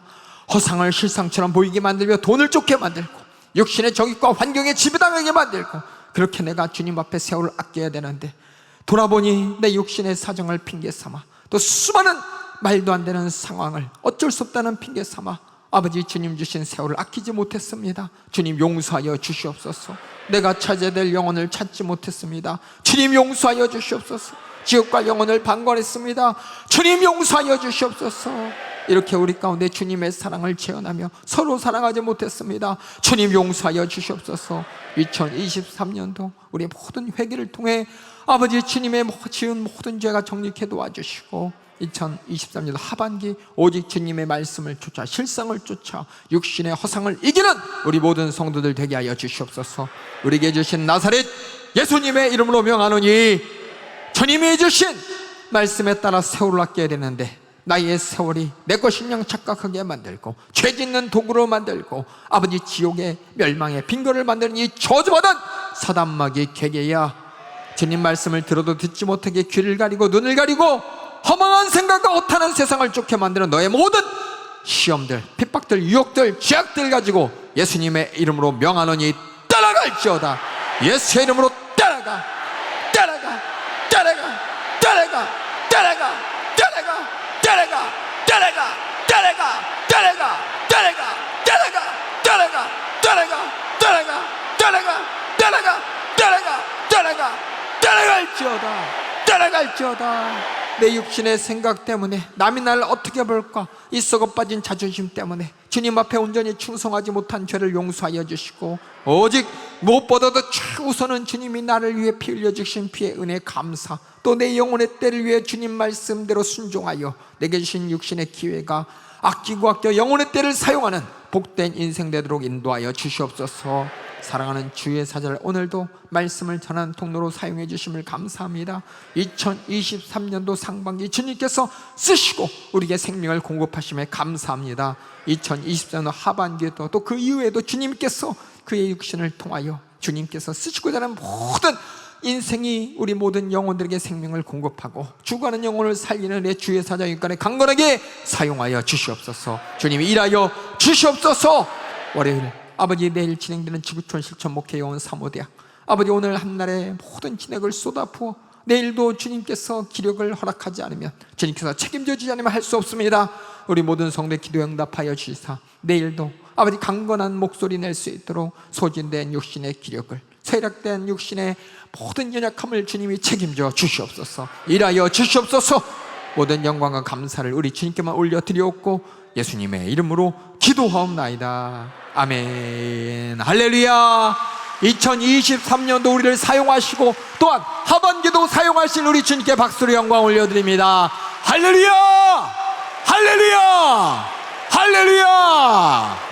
허상을 실상처럼 보이게 만들며 돈을 쫓게 만들고 육신의 정욕과 환경에 지배당하게 만들고 그렇게 내가 주님 앞에 세월을 아껴야 되는데 돌아보니 내 육신의 사정을 핑계삼아 또 수많은 말도 안 되는 상황을 어쩔 수 없다는 핑계삼아 아버지 주님 주신 세월을 아끼지 못했습니다. 주님 용서하여 주시옵소서. 내가 찾아야 될 영혼을 찾지 못했습니다. 주님 용서하여 주시옵소서. 지옥과 영혼을 방관했습니다. 주님 용서하여 주시옵소서. 이렇게 우리 가운데 주님의 사랑을 체험하며 서로 사랑하지 못했습니다. 주님 용서하여 주시옵소서. 2023년도 우리 모든 회개를 통해 아버지 주님의 지은 모든 죄가 정립해 도와주시고 2023년 하반기 오직 주님의 말씀을 쫓아 실상을 쫓아 육신의 허상을 이기는 우리 모든 성도들 되게 하여 주시옵소서. 우리에게 주신 나사렛 예수님의 이름으로 명하노니 주님이 주신 말씀에 따라 세월을 아껴야 되는데 나의 세월이 내 것인 양 착각하게 만들고 죄 짓는 도구로 만들고 아버지 지옥의 멸망의 빈거를 만드는 이 저주받은 사단마귀의 계계야 주님 말씀을 들어도 듣지 못하게 귀를 가리고 눈을 가리고 허망한 생각과 허탄한 세상을 쫓게 만드는 너의 모든 시험들, 핍박들, 유혹들, 죄악들 가지고 예수님의 이름으로 명하노니 따라갈지어다. 예수의 이름으로 따라가 따라가 따라가 따라가 따라가 따라가 따라가 따라가 따라가 따라가 따라가 따라가 따라가 따라가 따라가 따라가 따라가 따라가 따라가 따라갈지어다 따라갈지어다 내 육신의 생각 때문에, 남이 나를 어떻게 볼까, 이 썩어 빠진 자존심 때문에 주님 앞에 온전히 충성하지 못한 죄를 용서하여 주시고, 오직 무엇보다도 최우선은 주님이 나를 위해 피 흘려 주신 피의 은혜 감사, 또 내 영혼의 때를 위해 주님 말씀대로 순종하여 내게 주신 육신의 기회가 아끼고 아껴 영혼의 때를 사용하는 복된 인생 되도록 인도하여 주시옵소서. 사랑하는 주의 사자를 오늘도 말씀을 전하는 통로로 사용해 주심을 감사합니다. 2023년도 상반기 주님께서 쓰시고 우리에게 생명을 공급하심에 감사합니다. 2024년 하반기에도 또 그 이후에도 주님께서 그의 육신을 통하여 주님께서 쓰시고자 하는 모든 인생이 우리 모든 영혼들에게 생명을 공급하고 죽어가는 영혼을 살리는 내 주의 사자 육간에 강건하게 사용하여 주시옵소서. 주님이 일하여 주시옵소서. 월요일 아버지, 내일 진행되는 지구촌 실천 목회요원 사모대학 아버지, 오늘 한날의 모든 진액을 쏟아부어 내일도 주님께서 기력을 허락하지 않으면, 주님께서 책임져 주지 않으면 할 수 없습니다. 우리 모든 성도의 기도 응답하여 주시사 내일도 아버지 강건한 목소리 낼 수 있도록 소진된 육신의 기력을, 쇠락된 육신의 모든 연약함을 주님이 책임져 주시옵소서. 일하여 주시옵소서. 모든 영광과 감사를 우리 주님께만 올려드리옵고 예수님의 이름으로 기도하옵나이다. 아멘. 할렐루야. 2023년도 우리를 사용하시고 또한 하반기도 사용하신 우리 주님께 박수로 영광 올려드립니다. 할렐루야. 할렐루야. 할렐루야.